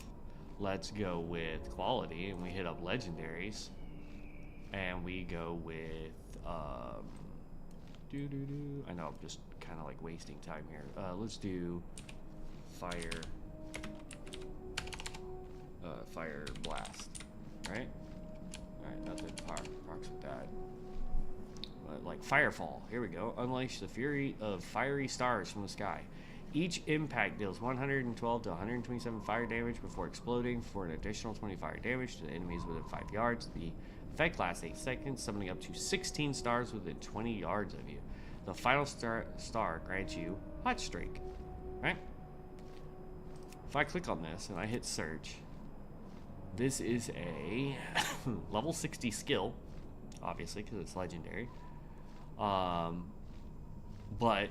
Let's go with quality, and we hit up legendaries, and we go with I know I'm just kind of like wasting time here. Let's do fire blast. Right? All right, nothing procs with that. Like Firefall. Here we go. Unleash the fury of fiery stars from the sky. Each impact deals 112 to 127 fire damage before exploding for an additional 20 fire damage to the enemies within 5 yards. The effect lasts 8 seconds, summoning up to 16 stars within 20 yards of you. The final star grants you Hot Streak. Right? If I click on this and I hit search, this is a level 60 skill, obviously, because it's legendary. But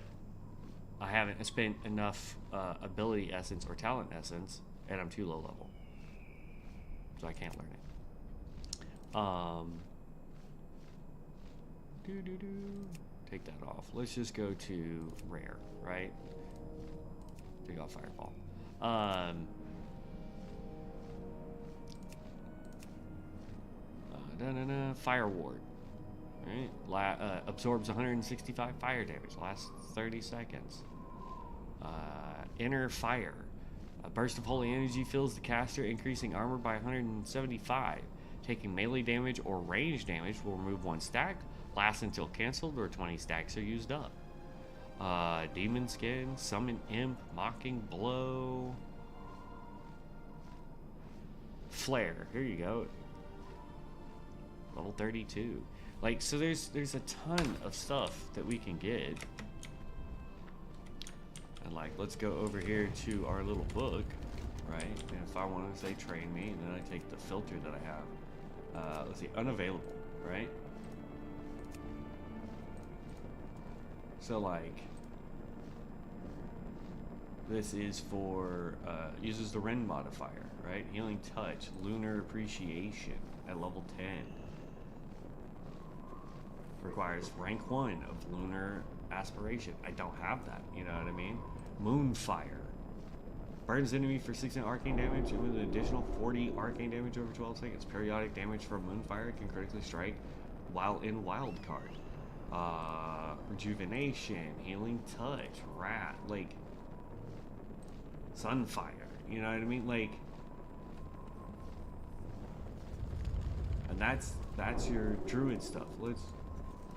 I haven't spent enough ability essence or talent essence, and I'm too low level, so I can't learn it. Take that off. Let's just go to rare, right? Take off Fireball. Fire Ward. Right? Absorbs 165 fire damage. Lasts 30 seconds. Inner Fire. A burst of holy energy fills the caster, increasing armor by 175. Taking melee damage or range damage will remove 1 stack. Lasts until cancelled or 20 stacks are used up. Demon Skin, Summon Imp, Mocking Blow. Flare. Here you go. Level 32. Like, so there's a ton of stuff that we can get. And like, let's go over here to our little book, right? And if I want to say train me, and then I take the filter that I have. Let's see, unavailable, right? So like, this is for, uses the Rend modifier, right? Healing Touch, Lunar Appreciation. at level 10. Requires rank 1 of lunar aspiration. I don't have that, you know what I mean? Moonfire. Burns enemy for 16 arcane damage with an additional 40 arcane damage over 12 seconds. Periodic damage from Moonfire can critically strike while in wild card. Rejuvenation, healing touch, rat, like Sunfire, you know what I mean? Like, and that's your druid stuff. Let's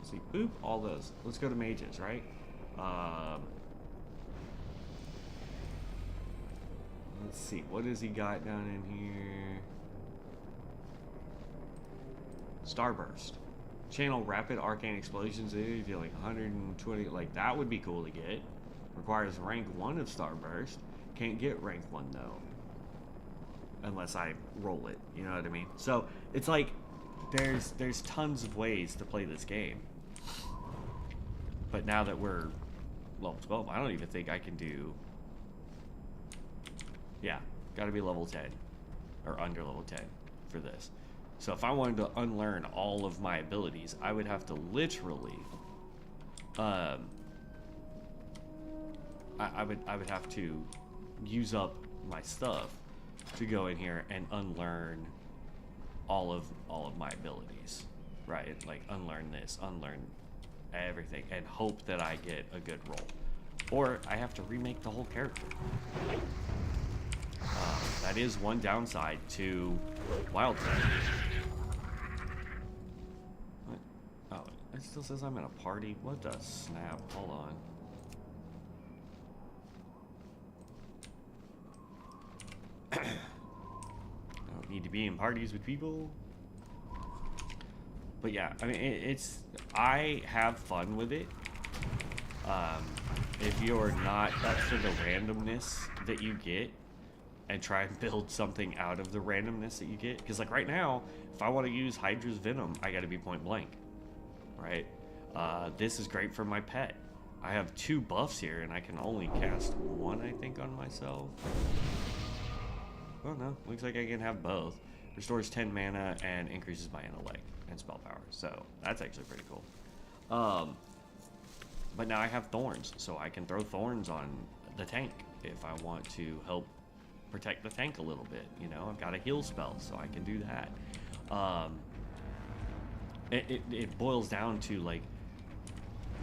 see, boop, all those. Let's go to mages, right? Let's see, what has he got down in here? Starburst. Channel rapid arcane explosions, dealing 120. Like, that would be cool to get. Requires rank 1 of Starburst. Can't get rank 1 though, unless I roll it. You know what I mean? So it's like there's tons of ways to play this game. But now that we're level 12, I don't even think I can do. Yeah, got to be level 10 or under level 10 for this. So if I wanted to unlearn all of my abilities, I would have to literally, I would have to use up my stuff to go in here and unlearn all of my abilities, right? Like unlearn this, unlearn everything, and hope that I get a good roll, or I have to remake the whole character. That is one downside to Wild Type. Oh, it still says I'm in a party. What the snap? Hold on. I don't need to be in parties with people. But yeah, I mean, I have fun with it. If you're not up for the randomness that you get, and try and build something out of the randomness that you get. Because like right now, if I want to use Hydra's Venom, I got to be point blank, right? This is great for my pet. I have 2 buffs here, and I can only cast 1, I think, on myself. Oh no, looks like I can have both. Restores 10 mana and increases my intellect and spell power. So that's actually pretty cool. But now I have thorns, so I can throw thorns on the tank if I want to help protect the tank a little bit. You know, I've got a heal spell, so I can do that. It boils down to like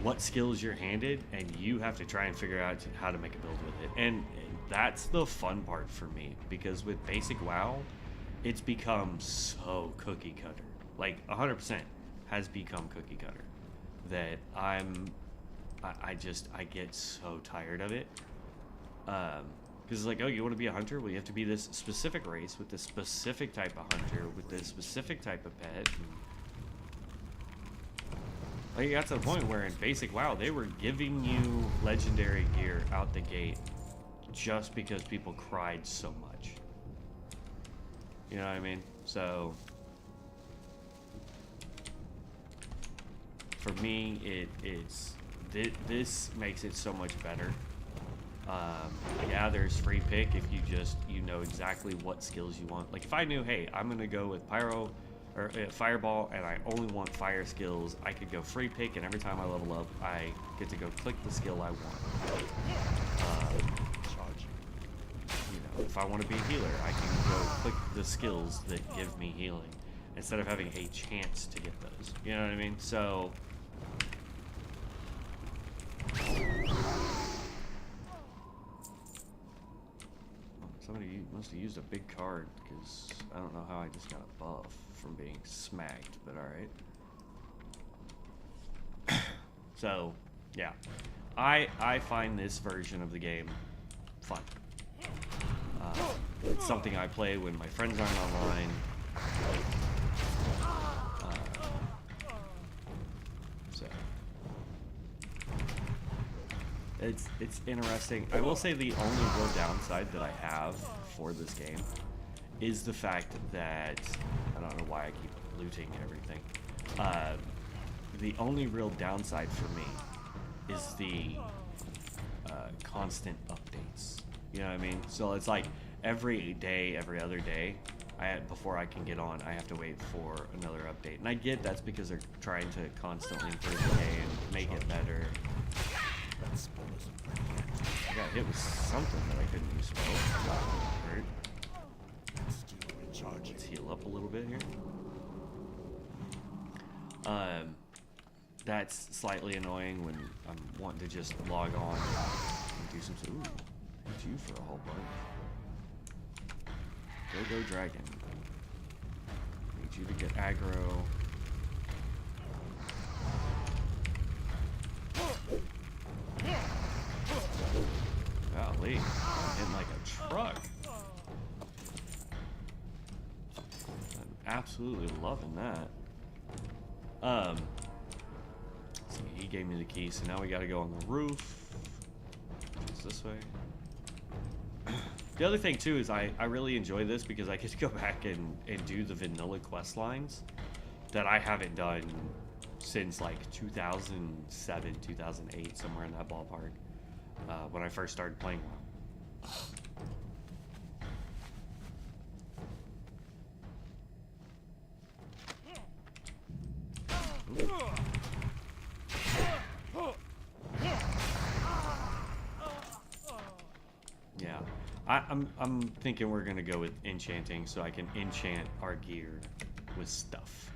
what skills you're handed, and you have to try and figure out how to make a build with it. And that's the fun part for me, because with basic WoW, it's become so cookie cutter. Like 100% has become cookie cutter that I get so tired of it. Because it's like, oh, you want to be a hunter? Well, you have to be this specific race with this specific type of hunter with this specific type of pet. Like, it got to the point where in basic WoW, they were giving you legendary gear out the gate just because people cried so much. You know what I mean? So for me, this makes it so much better. Yeah, there's free pick if you know exactly what skills you want. Like if I knew, hey, I'm gonna go with pyro or fireball, and I only want fire skills, I could go free pick, and every time I level up, I get to go click the skill I want. You know, if I want to be a healer, I can go click the skills that give me healing instead of having a chance to get those. You know what I mean? So. Somebody must have used a big card, because I don't know how I just got a buff from being smacked, but alright. So, yeah. I find this version of the game fun. It's something I play when my friends aren't online. It's interesting. I will say the only real downside that I have for this game is the fact that I don't know why I keep looting everything. The only real downside for me is the constant updates. You know what I mean? So it's like every day, every other day, before I can get on, I have to wait for another update. And I get that's because they're trying to constantly improve the game and make it better. I got hit with something that I couldn't use spell. Hurt. Let's heal up a little bit here. That's slightly annoying when I'm wanting to just log on and do some. Ooh, hit you for a whole bunch. Go dragon. Need you to get aggro. Golly, I'm like a truck. I'm absolutely loving that. So he gave me the key, so now we gotta go on the roof. Just this way. The other thing too is I really enjoy this because I get to go back and do the vanilla quest lines that I haven't done since like 2007, 2008, somewhere in that ballpark, when I first started playing WoW. Yeah, I'm thinking we're gonna go with enchanting so I can enchant our gear with stuff.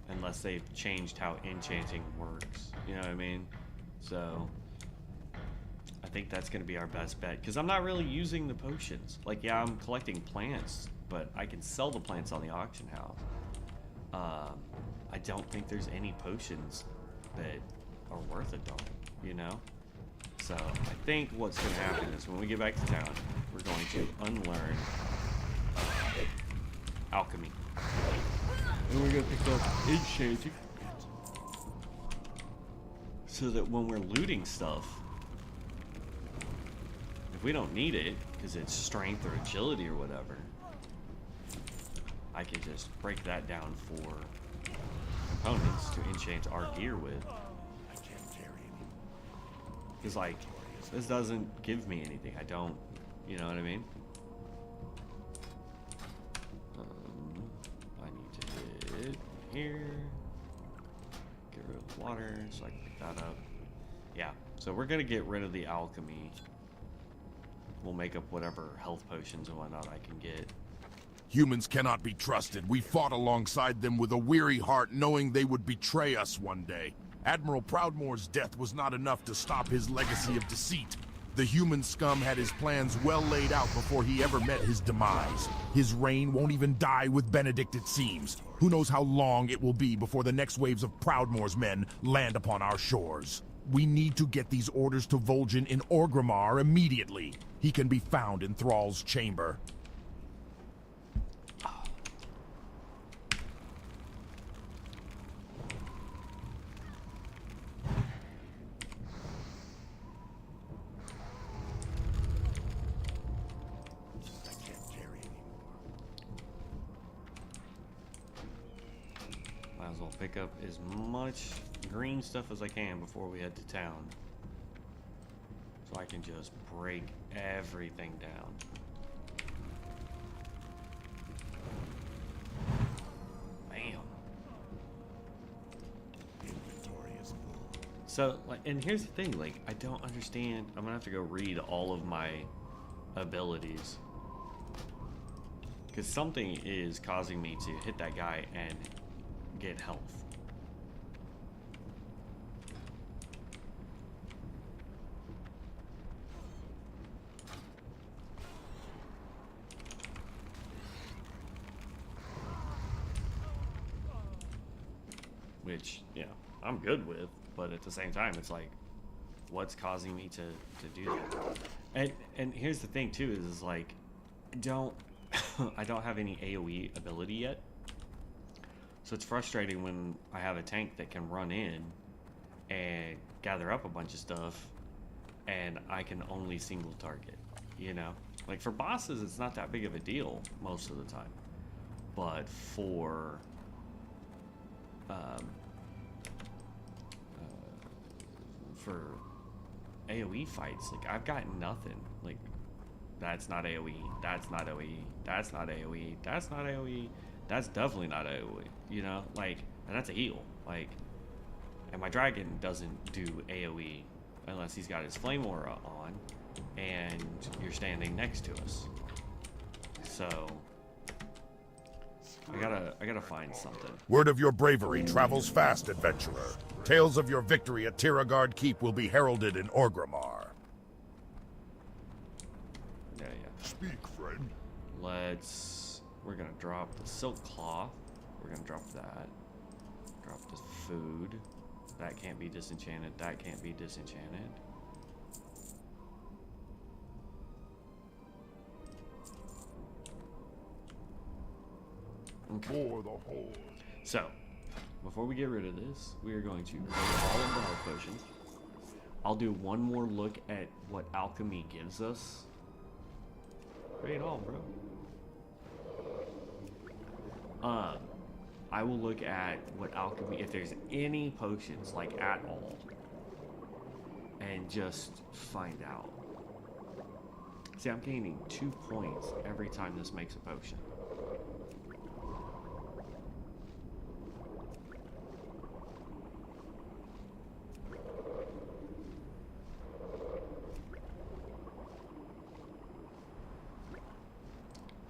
Unless they've changed how enchanting works, you know what I mean? So I think that's gonna be our best bet because I'm not really using the potions. Like, yeah, I'm collecting plants, but I can sell the plants on the auction house. I don't think there's any potions that are worth a darn, you know? So I think what's going to happen is when we get back to town, we're going to unlearn alchemy. And we're going to pick up enchanting. So that when we're looting stuff, if we don't need it, because it's strength or agility or whatever, I can just break that down for components to enchant our gear with. Because, like, this doesn't give me anything. I don't, you know what I mean? I need to hit here. Get rid of the water so I can pick that up. Yeah, so we're going to get rid of the alchemy. We'll make up whatever health potions and whatnot I can get. Humans cannot be trusted. We fought alongside them with a weary heart, knowing they would betray us one day. Admiral Proudmoore's death was not enough to stop his legacy of deceit. The human scum had his plans well laid out before he ever met his demise. His reign won't even die with Benedict, it seems. Who knows how long it will be before the next waves of Proudmoore's men land upon our shores. We need to get these orders to Vol'jin in Orgrimmar immediately. He can be found in Thrall's chamber. Might as well pick up as much green stuff as I can before we head to town. So I can just break everything down. Bam. Inventory is full. So, like, and here's the thing, like, I don't understand. I'm gonna have to go read all of my abilities. Because something is causing me to hit that guy and get health. Which, yeah, I'm good with, but at the same time, it's like, what's causing me to do that? And here's the thing too, is like, I don't have any AoE ability yet. So it's frustrating when I have a tank that can run in and gather up a bunch of stuff and I can only single target, you know? Like for bosses, it's not that big of a deal most of the time. But for AoE fights, like I've got nothing. Like That's not AoE. That's not AoE. That's not AoE. That's not AoE. That's definitely not AoE. You know, like, and that's a heal. Like, and my dragon doesn't do AoE unless he's got his flame aura on, and you're standing next to us. So I gotta find something. Word of your bravery travels fast, adventurer. Tales of your victory at Tiragard Keep will be heralded in Orgrimmar. Yeah. Speak, friend. We're gonna drop the silk cloth. We're gonna drop that. Drop the food. That can't be disenchanted. That can't be disenchanted. Okay. So, before we get rid of this, we are going to put all of the health potions. I'll do one more look at what alchemy gives us. Great it all, bro. I will look at what alchemy, if there's any potions, like at all, and just find out. See, I'm gaining 2 points every time this makes a potion.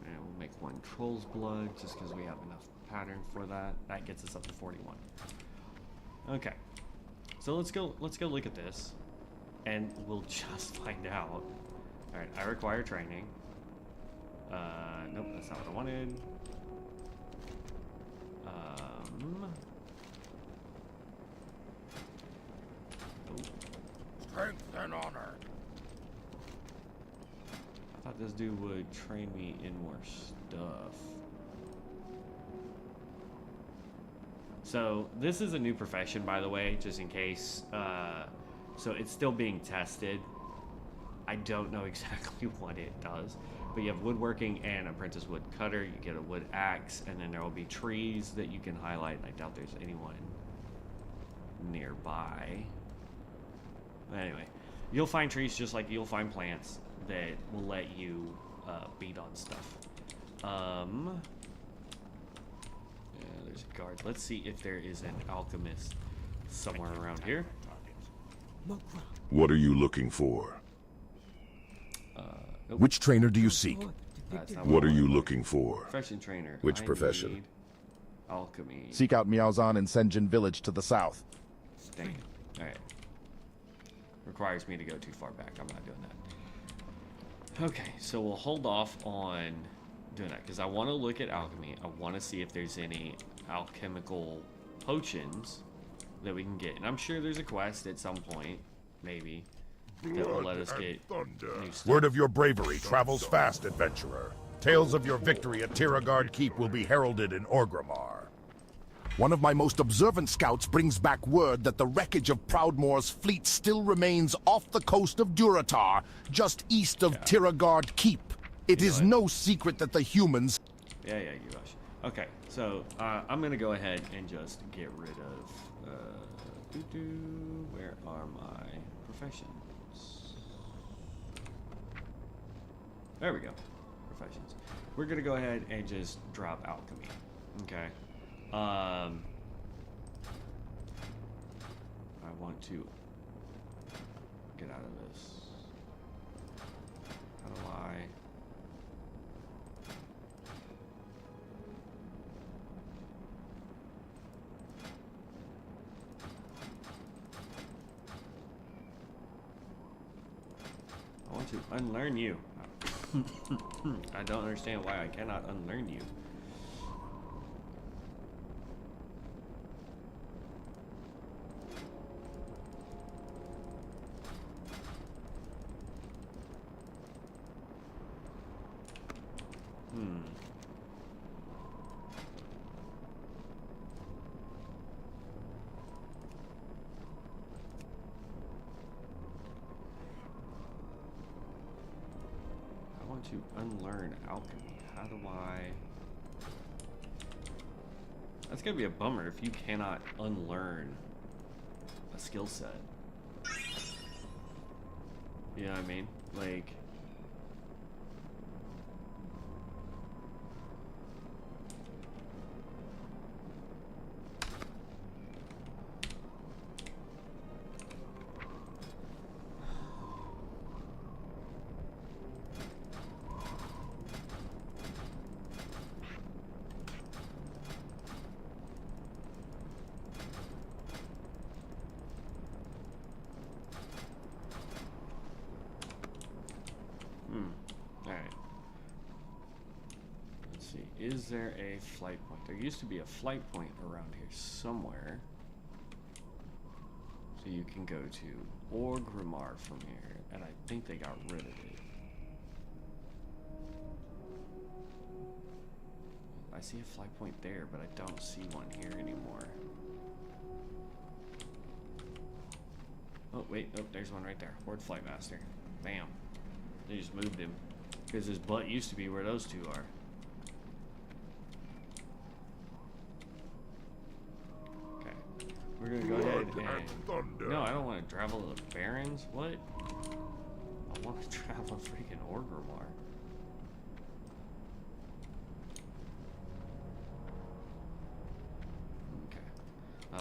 And we'll make one troll's blood just because we have enough pattern for that. That gets us up to 41. Okay, so let's go look at this, and we'll just find out. All right, I require training. Nope, that's not what I wanted. Strength and honor. I thought this dude would train me in more stuff. So this is a new profession, by the way, just in case. So it's still being tested. I don't know exactly what it does, but you have woodworking and apprentice wood cutter. You get a wood axe, and then there will be trees that you can highlight. And I doubt there's anyone nearby. Anyway, you'll find trees just like you'll find plants that will let you beat on stuff. There's a guard. Let's see if there is an alchemist somewhere around here. What are you looking for? Nope, Which trainer do you seek? that's not What I are you wanted. looking for? Profession trainer. Which I profession? need alchemy. Seek out Miaozan and Senjin village to the south. Dang it. Alright. Requires me to go too far back. I'm not doing that. Okay, so we'll hold off on doing that because I want to look at alchemy. I want to see if there's any alchemical potions that we can get. And I'm sure there's a quest at some point, maybe, that will let us get new stuff. Word of your bravery travels fast, adventurer. Tales of your victory at Tiragard Keep will be heralded in Orgrimmar. One of my most observant scouts brings back word that the wreckage of Proudmoore's fleet still remains off the coast of Durotar, just east of Tiragard Keep. It is no secret that the humans... Yeah, you rush. Okay, so I'm going to go ahead and just get rid of... where are my professions? There we go. Professions. We're going to go ahead and just drop alchemy. Okay. I want to get out of this. How do I... I want to unlearn you. I don't understand why I cannot unlearn you. To unlearn alchemy. How do I... That's gonna be a bummer if you cannot unlearn a skill set. You know what I mean? Like, is there a flight point? There used to be a flight point around here somewhere. So you can go to Orgrimmar from here, and I think they got rid of it. I see a flight point there, but I don't see one here anymore. Oh, wait. Oh, there's one right there. Horde Flightmaster. Bam. They just moved him. Because his butt used to be where those two are. Okay. We're going to go ahead and... No, I don't want to travel to the Barrens. What? I want to travel to freaking Orgrimmar.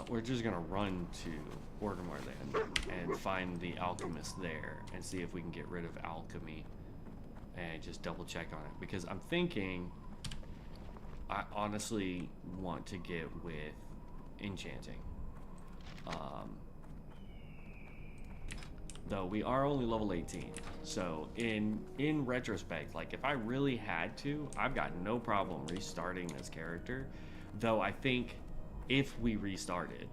We're just gonna run to Orgrimmar then and find the alchemist there and see if we can get rid of alchemy and just double check on it, because I'm thinking I honestly want to get with enchanting. Though we are only level 18, so in retrospect, like if I really had to, I've got no problem restarting this character. Though I think if we restarted,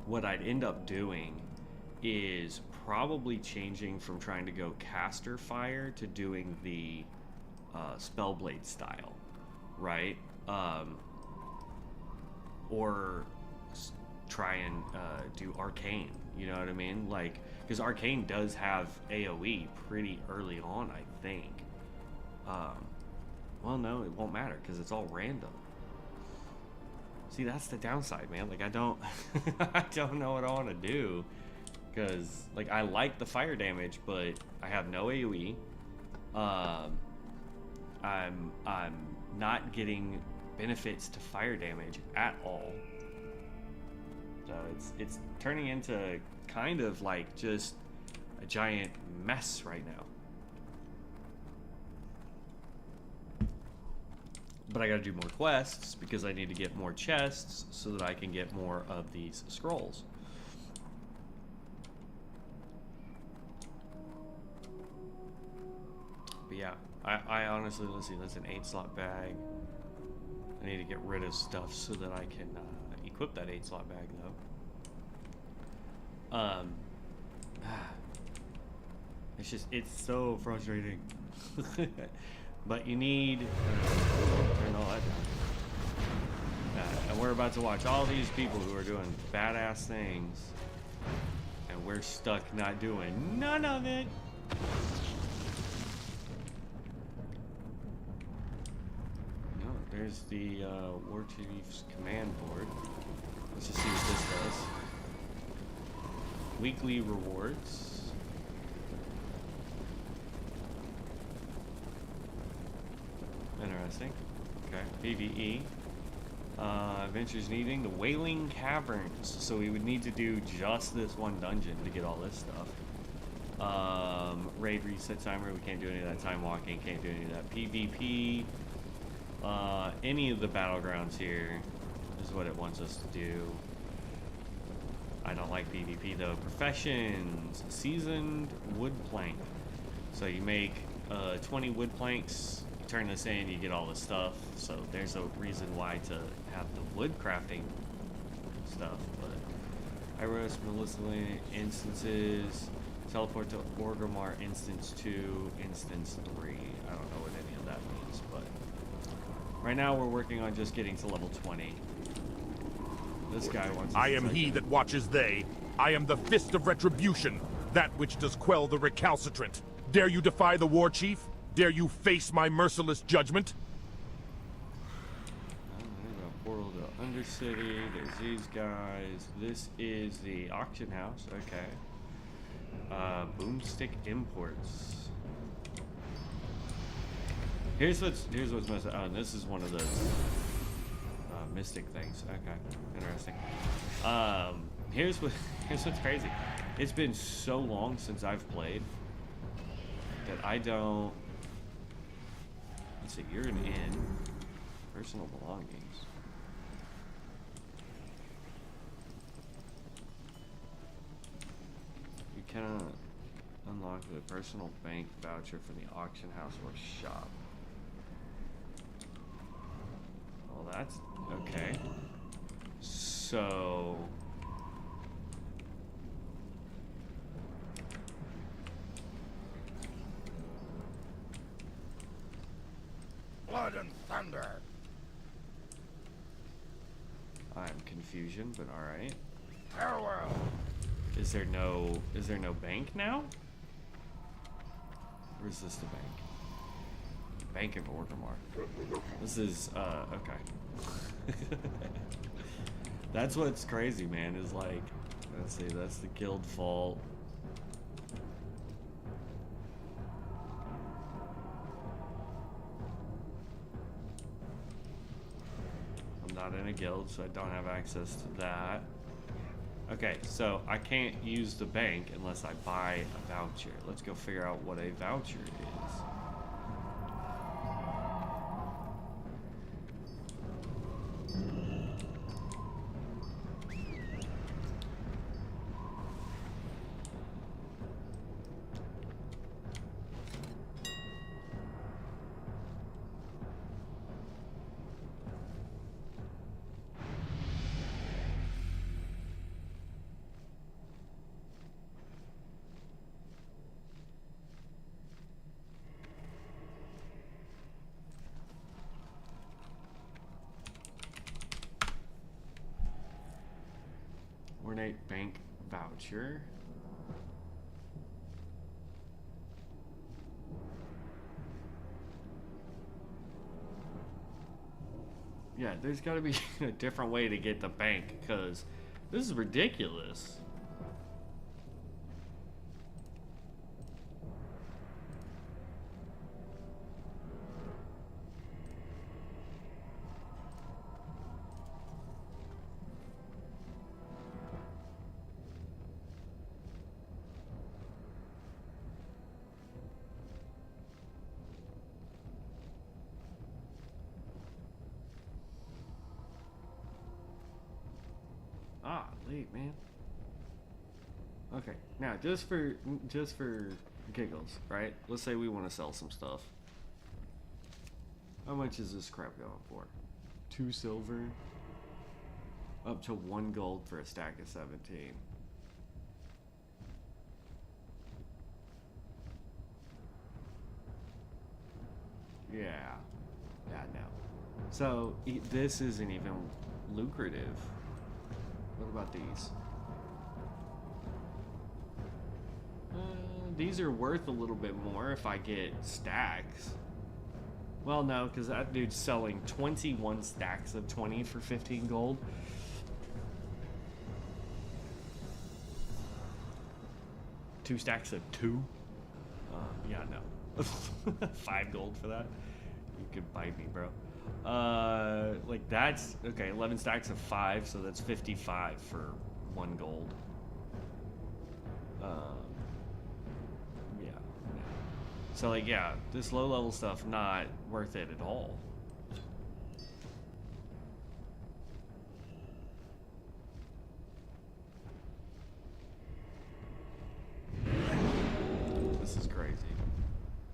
what I'd end up doing is probably changing from trying to go caster fire to doing the spellblade style, right? Or try and do arcane, you know what I mean? Like, because arcane does have AoE pretty early on, I think. Well, no, it won't matter because it's all random. See, that's the downside, man. Like, I don't I don't know what I want to do, because like I like the fire damage, but I have no AoE. I'm not getting benefits to fire damage at all. So it's turning into kind of like just a giant mess right now. But I gotta do more quests because I need to get more chests so that I can get more of these scrolls. But yeah, I honestly, let's see, that's an 8-slot bag. I need to get rid of stuff so that I can equip that 8-slot bag though. It's so frustrating. But you need turn all that down. And we're about to watch all these people who are doing badass things, and we're stuck not doing none of it. No, there's the War Chief's command board. Let's just see what this does. Weekly rewards. Interesting. Okay. PvE. Adventures needing the Wailing Caverns. So we would need to do just this one dungeon to get all this stuff. Raid reset timer. We can't do any of that. Time walking. Can't do any of that. PvP. Any of the battlegrounds here is what it wants us to do. I don't like PvP though. Professions. Seasoned wood plank. So you make 20 wood planks. Turn this in, you get all this stuff. So there's a reason why to have the wood crafting stuff. But Iros Melissa instances, teleport to Orgrimmar instance 2, instance 3. I don't know what any of that means, but right now we're working on just getting to level 20. This guy wants. I am he that watches they. I am the fist of retribution, that which does quell the recalcitrant. Dare you defy the war chief? Dare you face my merciless judgment? There's a portal to Undercity. There's these guys. This is the auction house. Okay. Boomstick imports. Here's what's messed up. Oh, and this is one of those mystic things. Okay, interesting. Here's what's crazy. It's been so long since I've played that I don't. Let's see, you're an inn. Personal belongings. You cannot unlock the personal bank voucher for the auction house or shop. That's okay. So... Blood and thunder. I'm confusion, but alright. Farewell. Is there no bank now? Or is this the bank? Bank of Orgrimmar. This is okay. That's what's crazy, man, is like, let's see, that's the guild vault. I'm not in a guild, so I don't have access to that. Okay, so I can't use the bank unless I buy a voucher. Let's go figure out what a voucher is. Ornate bank voucher. Yeah, there's got to be a different way to get the bank, because this is ridiculous. Ah, late, man. Okay, now just for giggles, right? Let's say we want to sell some stuff. How much is this crap going for? 2 silver, up to 1 gold for a stack of 17. Yeah, no. So this isn't even lucrative. What about these? These are worth a little bit more if I get stacks. Well, no, because that dude's selling 21 stacks of 20 for 15 gold. Two stacks of 2? Yeah, no. 5 gold for that? You could bite me, bro. Like that's okay. 11 stacks of 5, so that's 55 for 1 gold. Yeah. So like, yeah, this low level stuff not worth it at all. This is crazy.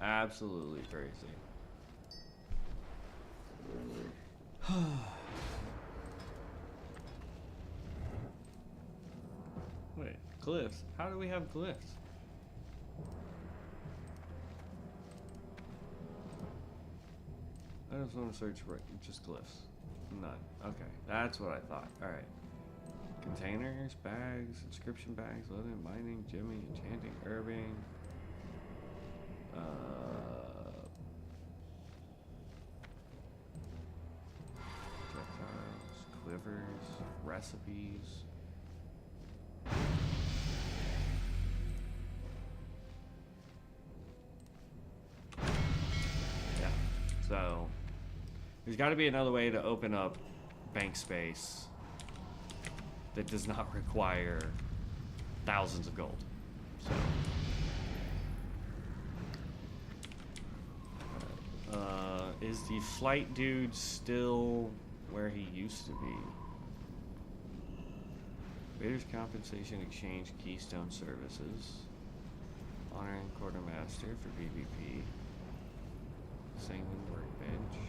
Absolutely crazy. Wait, glyphs? How do we have glyphs? I just want to search for just glyphs. None. Okay, that's what I thought. Alright. Containers, bags, inscription bags, living, mining, gemmy, enchanting, herbing. Projectiles, quivers, recipes. Yeah, so there's got to be another way to open up bank space that does not require thousands of gold. So is the flight dude still where he used to be? Raiders Compensation Exchange Keystone Services. Honoring Quartermaster for BBP. Sanguine Workbench.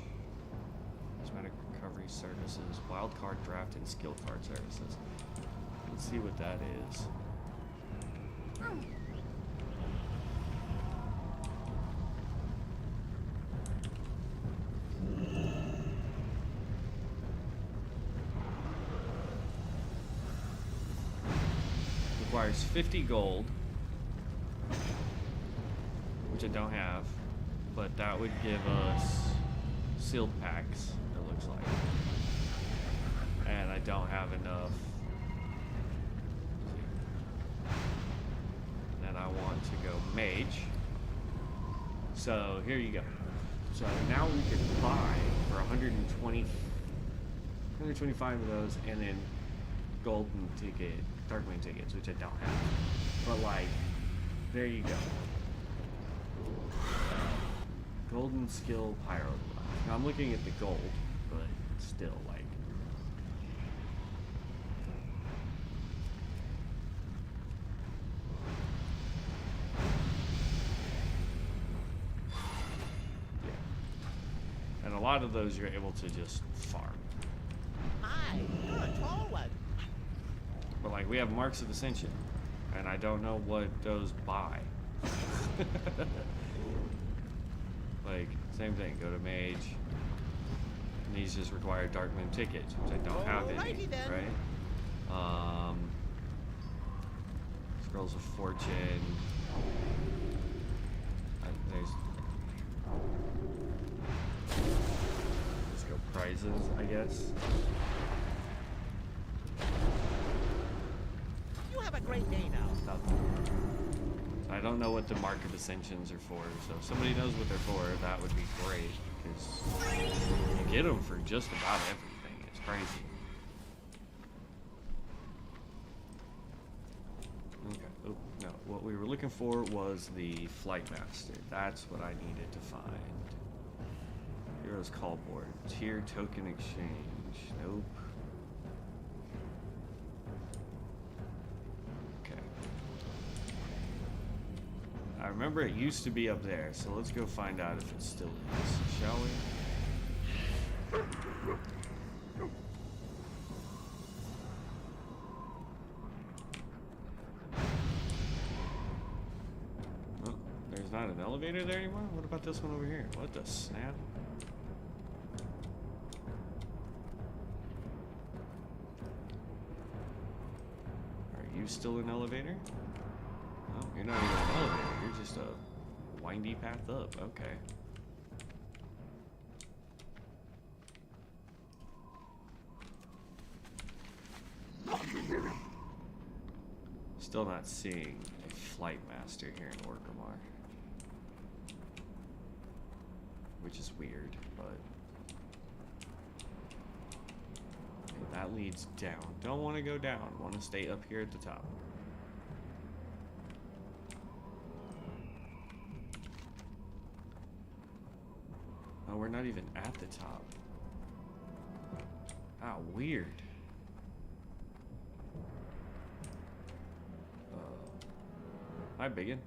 Cosmetic recovery services, wild card draft, and skill card services. Let's see what that is. Requires 50 gold, which I don't have, but that would give us sealed packs, it looks like. And I don't have enough. And I want to go mage. So here you go. So now we can buy for 125 of those, and then golden ticket, Darkwind tickets, which I don't have. But like, there you go. Golden skill pyro. Now I'm looking at the gold, but still like. Yeah. And a lot of those you're able to just farm. Hi, you're a tall one. But like we have marks of ascension, and I don't know what those buy. Like same thing. Go to mage. And these just require Darkmoon tickets, which I don't have any. Alrighty then. Right? Scrolls of fortune. There's. Let's go prizes, I guess. You have a great day now. Nothing. So I don't know what the Mark of Ascensions are for, so if somebody knows what they're for, that would be great, because you get them for just about everything. It's crazy. Okay. Oh, no. What we were looking for was the Flight Master. That's what I needed to find. Heroes Call Board. Tier Token Exchange. Nope. I remember it used to be up there, so let's go find out if it still is, shall we? Oh, there's not an elevator there anymore? What about this one over here? What the snap? Are you still an elevator? Oh, you're not even an elevator, you're just a windy path up, okay. Still not seeing a Flight Master here in Orgrimmar. Which is weird, but... Okay, that leads down. Don't want to go down, want to stay up here at the top. Oh, we're not even at the top. Ah, weird. Hi, Biggin.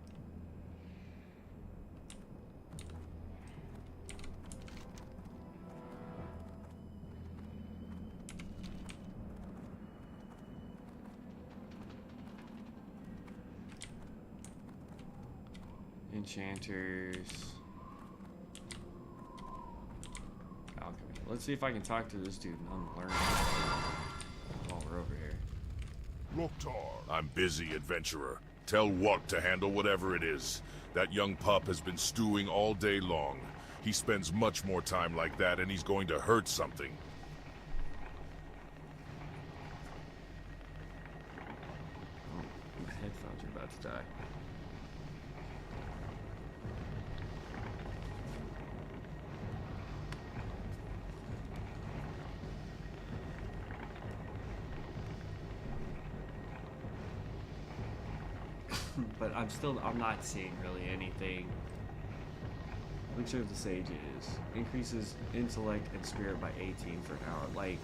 Enchanters. Alchemy. Let's see if I can talk to this dude and unlearn him while we're over here. Loktar. I'm busy, adventurer. Tell Wat to handle whatever it is. That young pup has been stewing all day long. He spends much more time like that, and he's going to hurt something. Oh, my headphones are about to die. But I'm not seeing really anything. Elixir of the Sages increases intellect and spirit by 18 for an hour. Like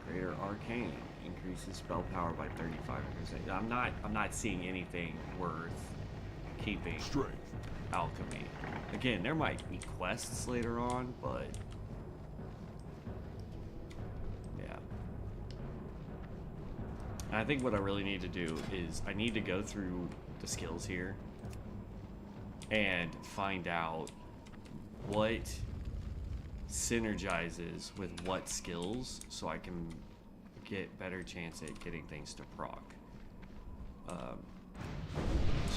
Greater Arcane increases spell power by 35%. I'm not seeing anything worth keeping. Strength. Alchemy. Again, there might be quests later on, but I think what I really need to do is I need to go through the skills here and find out what synergizes with what skills so I can get better chance at getting things to proc.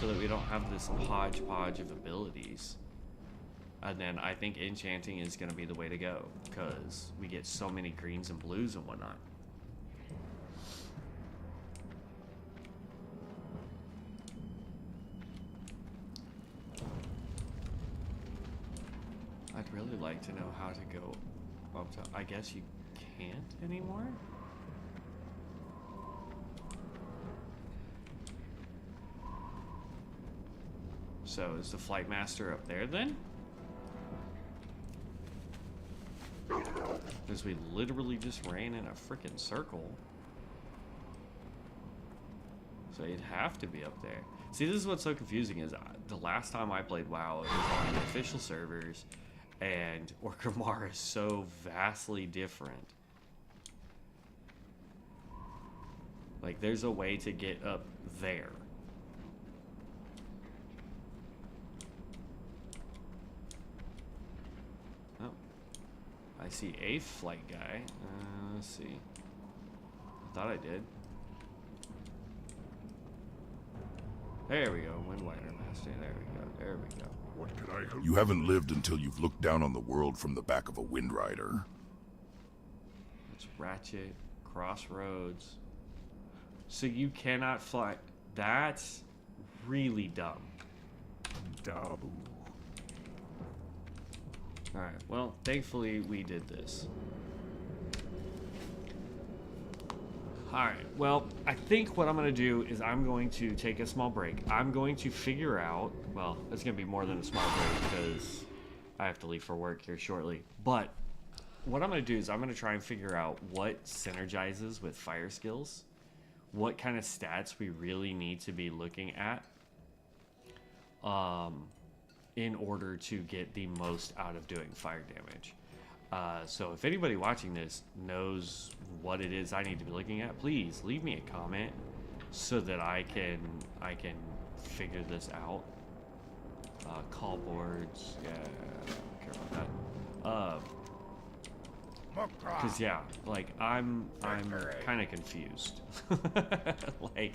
So that we don't have this hodgepodge of abilities. And then I think enchanting is going to be the way to go, because we get so many greens and blues and whatnot. I'd really like to know how to go up to... I guess you can't anymore? So is the Flight Master up there then? Because we literally just ran in a freaking circle. So you'd have to be up there. See, this is what's so confusing is the last time I played WoW, it was on the official servers, and Orgrimmar is so vastly different. Like, there's a way to get up there. I see a flight guy. Let's see. I thought I did. There we go. Windwinder Master. There we go. There we go. What can I help? You haven't lived until you've looked down on the world from the back of a Wind Rider. It's Ratchet. Crossroads. So you cannot fly. That's really dumb. Dabu. Alright, well, thankfully we did this. Alright, well, I think what I'm going to do is I'm going to take a small break. I'm going to figure out, well, it's going to be more than a small break because I have to leave for work here shortly. But what I'm going to do is I'm going to try and figure out what synergizes with fire skills, what kind of stats we really need to be looking at. In order to get the most out of doing fire damage. So if anybody watching this knows what it is I need to be looking at, please leave me a comment so that I can figure this out. Call boards, yeah, I don't care about that. Cause yeah, like I'm kind of confused. Like,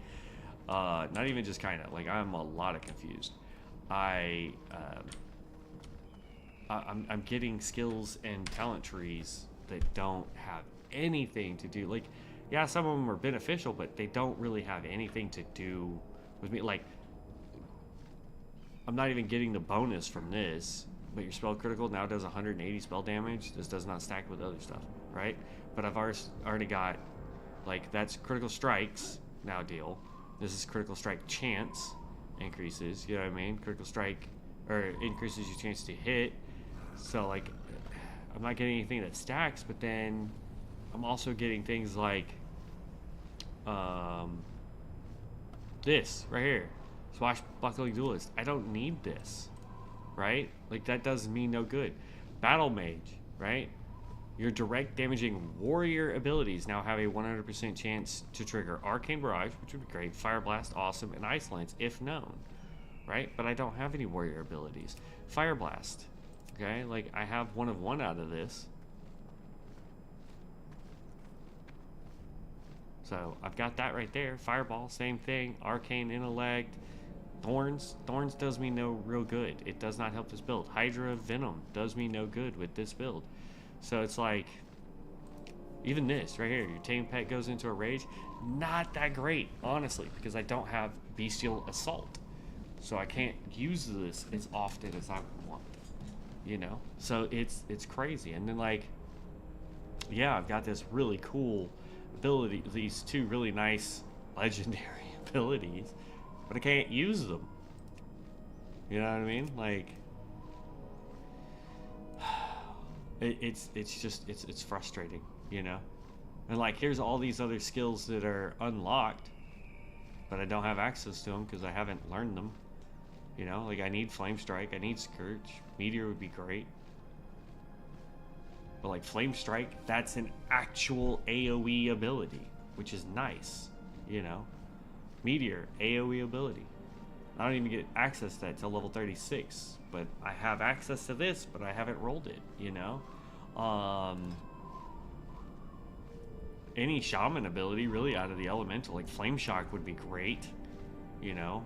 not even just kind of, like I'm a lot of confused. I'm getting skills and talent trees that don't have anything to do, like, yeah, some of them are beneficial, but they don't really have anything to do with me. Like, I'm not even getting the bonus from this, but your spell critical now does 180 spell damage. This does not stack with other stuff, right? But I've already got, like, that's critical strikes now deal. This is critical strike chance. Increases, you know what I mean? Critical strike, or increases your chance to hit. So, like, I'm not getting anything that stacks, but then I'm also getting things like this right here, Swashbuckling Duelist. I don't need this, right? Like, that does me no good. Battle Mage, right? Your direct damaging warrior abilities now have a 100% chance to trigger Arcane Barrage, which would be great, Fire Blast, awesome, and Ice Lance, if known, right? But I don't have any warrior abilities. Fire Blast, okay? Like, I have one of one out of this. So, I've got that right there. Fireball, same thing. Arcane Intellect. Thorns. Thorns does me no real good. It does not help this build. Hydra Venom does me no good with this build. So it's like, even this right here, your tame pet goes into a rage, not that great, honestly, because I don't have Bestial Assault. So I can't use this as often as I want, you know? So it's crazy. And then, like, yeah, I've got this really cool ability, these two really nice legendary abilities, but I can't use them. You know what I mean? Like, it's frustrating, you know? And like, here's all these other skills that are unlocked, but I don't have access to them because I haven't learned them. You know, like, I need Flame Strike, I need Scourge, Meteor would be great. But like, Flame Strike, that's an actual AoE ability, which is nice. you know. Meteor, AoE ability. I don't even get access to that till level 36, but I have access to this, but I haven't rolled it, you know. Any shaman ability really out of the elemental, like flame shock would be great, you know.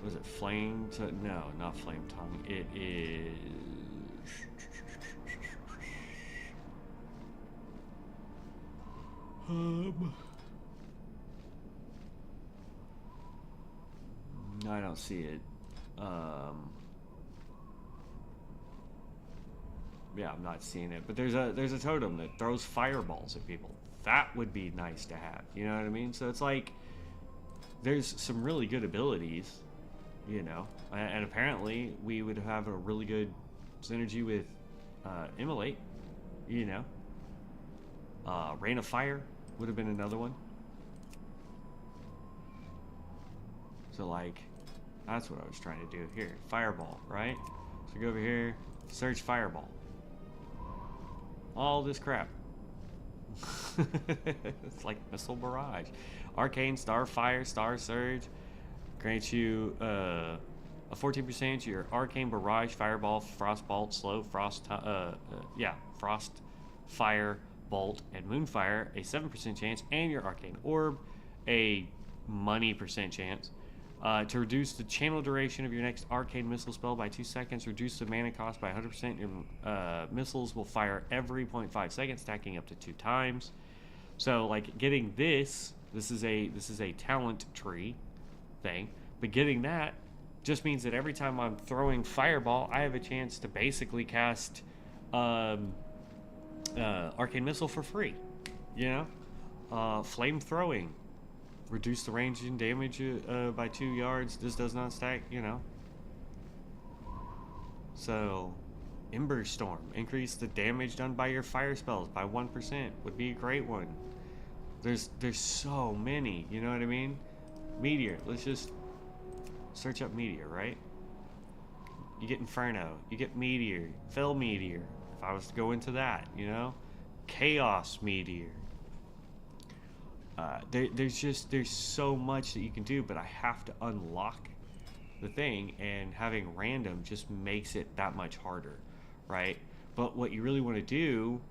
Was it flame no, not flame tongue. It is no, I don't see it. Yeah, I'm not seeing it. But there's a totem that throws fireballs at people. That would be nice to have. You know what I mean? So it's like there's some really good abilities, you know. And apparently we would have a really good synergy with Immolate, you know. Rain of Fire would have been another one. So like, that's what I was trying to do here. Fireball, right? So go over here, search Fireball. All this crap. It's like Missile Barrage. Arcane, Star Fire, Star Surge grants you a 14% to your Arcane Barrage, Fireball, Frostbolt, Slow, Frost Fire, Bolt, and Moonfire, a 7% chance, and your Arcane Orb, a money percent chance. To reduce the channel duration of your next arcane missile spell by 2 seconds, reduce the mana cost by 100%. Your missiles will fire every 0.5 seconds, stacking up to 2 times. So, like, getting this is a talent tree thing, but getting that just means that every time I'm throwing Fireball, I have a chance to basically cast Arcane Missile for free. You know, Flame Throwing. Reduce the range and damage by 2 yards. This does not stack, you know. So, Ember Storm. Increase the damage done by your fire spells by 1%. Would be a great one. There's so many, you know what I mean? Meteor. Let's just search up Meteor, right? You get Inferno. You get Meteor. Fell Meteor. If I was to go into that, you know? Chaos Meteor. There's so much that you can do, but I have to unlock the thing, and having random just makes it that much harder, right? But what you really want to do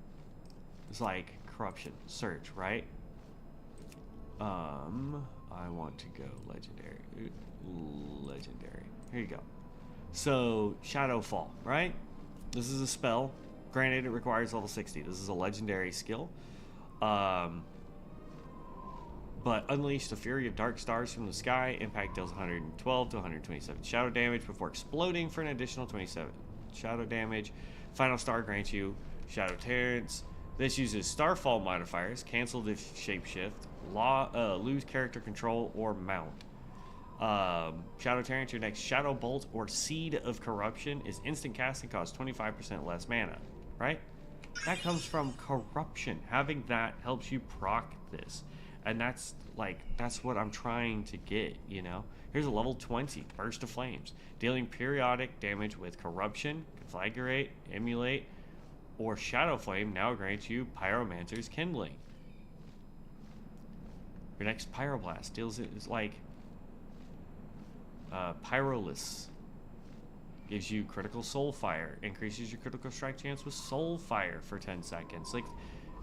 is like corruption search, right? I want to go legendary. Here you go. So Shadowfall, right? This is a spell. Granted, it requires level 60. This is a legendary skill. But unleash the fury of dark stars from the sky. Impact deals 112 to 127 shadow damage before exploding for an additional 27 shadow damage. Final star grants you Shadow Terrence. This uses Starfall modifiers. Cancel the shapeshift. Lose character control or mount. Shadow Terrence, your next Shadow Bolt or Seed of Corruption is instant cast and costs 25% less mana. Right? That comes from corruption. Having that helps you proc this. And that's what I'm trying to get, you know? Here's a level 20, Burst of Flames. Dealing periodic damage with Corruption, Conflagrate, Emulate, or Shadow Flame now grants you Pyromancer's Kindling. Your next Pyroblast deals is like Pyrolus. Gives you critical Soul Fire. Increases your critical strike chance with Soul Fire for 10 seconds. Like,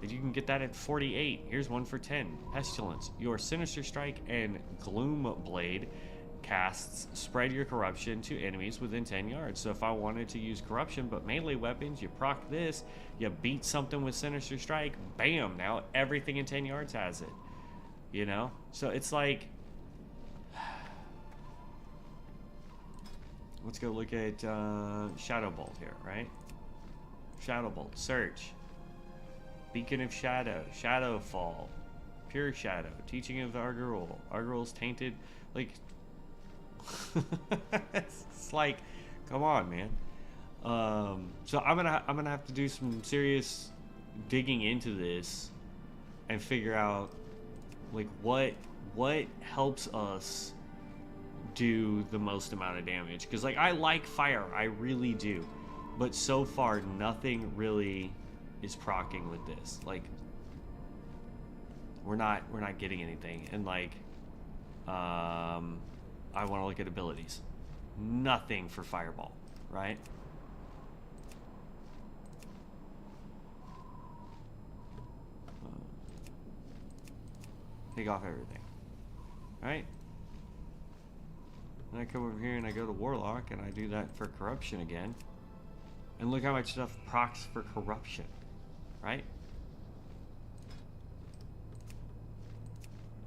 if you can get that at 48, here's one for 10. Pestilence. Your Sinister Strike and Gloom Blade casts spread your corruption to enemies within 10 yards. So if I wanted to use corruption but melee weapons, you proc this, you beat something with Sinister Strike, bam, now everything in 10 yards has it. You know? So it's like, let's go look at Shadow Bolt here, right? Shadow Bolt, search. Beacon of Shadow, Shadowfall, Pure Shadow, Teaching of Argurul, Argurul's Tainted, like, it's like, come on, man. So I'm gonna have to do some serious digging into this and figure out, like, what helps us do the most amount of damage. Because, like, I like fire, I really do, but so far nothing really is proccing with this. Like, we're not getting anything. And like, I want to look at abilities. Nothing for Fireball, right? Take off everything, right? And I come over here and I go to Warlock and I do that for Corruption again. And look how much stuff procs for Corruption, right?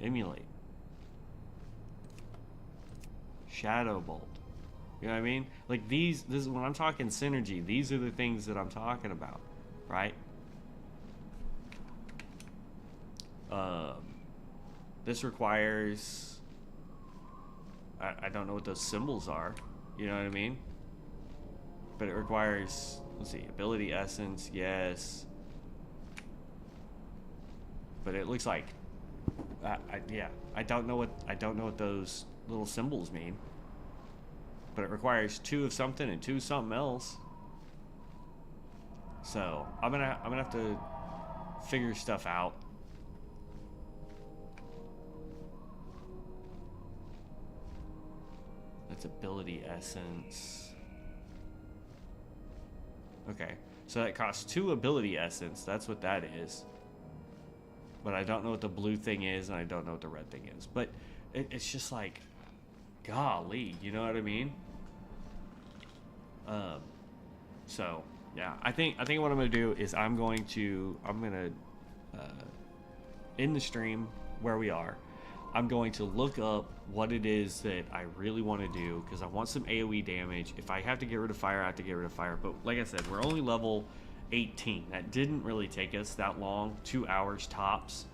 Emulate. Shadow Bolt. You know what I mean? Like this is when I'm talking synergy, these are the things that I'm talking about, right? This requires, I don't know what those symbols are, you know what I mean? But it requires, let's see, ability essence, yes. But it looks like, yeah, I don't know what those little symbols mean. But it requires 2 of something and 2 of something else. So I'm gonna have to figure stuff out. That's ability essence. Okay, so that costs 2 ability essence. That's what that is. But I don't know what the blue thing is, and I don't know what the red thing is. But it's just like, golly, you know what I mean? So yeah, I think what I'm gonna do is I'm gonna in the stream where we are, I'm going to look up what it is that I really want to do, because I want some AoE damage. If I have to get rid of fire, I have to get rid of fire. But like I said, we're only level 18. That didn't really take us that long, 2 hours tops.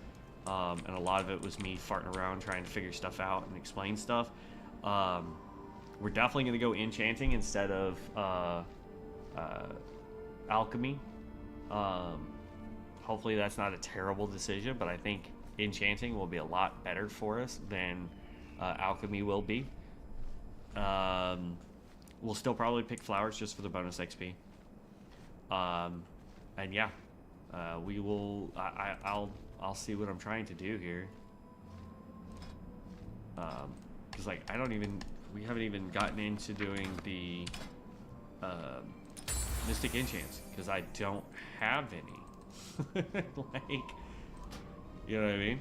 And a lot of it was me farting around trying to figure stuff out and explain stuff. We're definitely going to go enchanting instead of alchemy. Hopefully that's not a terrible decision, but I think enchanting will be a lot better for us than alchemy will be. We'll still probably pick flowers just for the bonus XP. And yeah, we will. I'll see what I'm trying to do here. Because like we haven't even gotten into doing the mystic enchants, because I don't have any. Like, you know what I mean?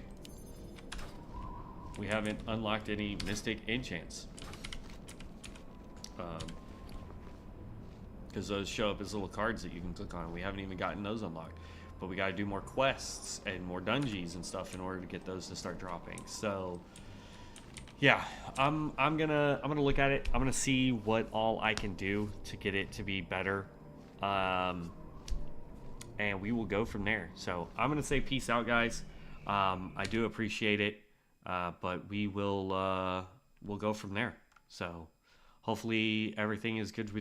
We haven't unlocked any mystic enchants. Because those show up as little cards that you can click on. We haven't even gotten those unlocked. But we got to do more quests and more dungeons and stuff in order to get those to start dropping. So yeah, I'm gonna look at it. I'm gonna see what all I can do to get it to be better. And we will go from there. So I'm gonna say peace out, guys. I do appreciate it, but we'll go from there. So hopefully everything is good with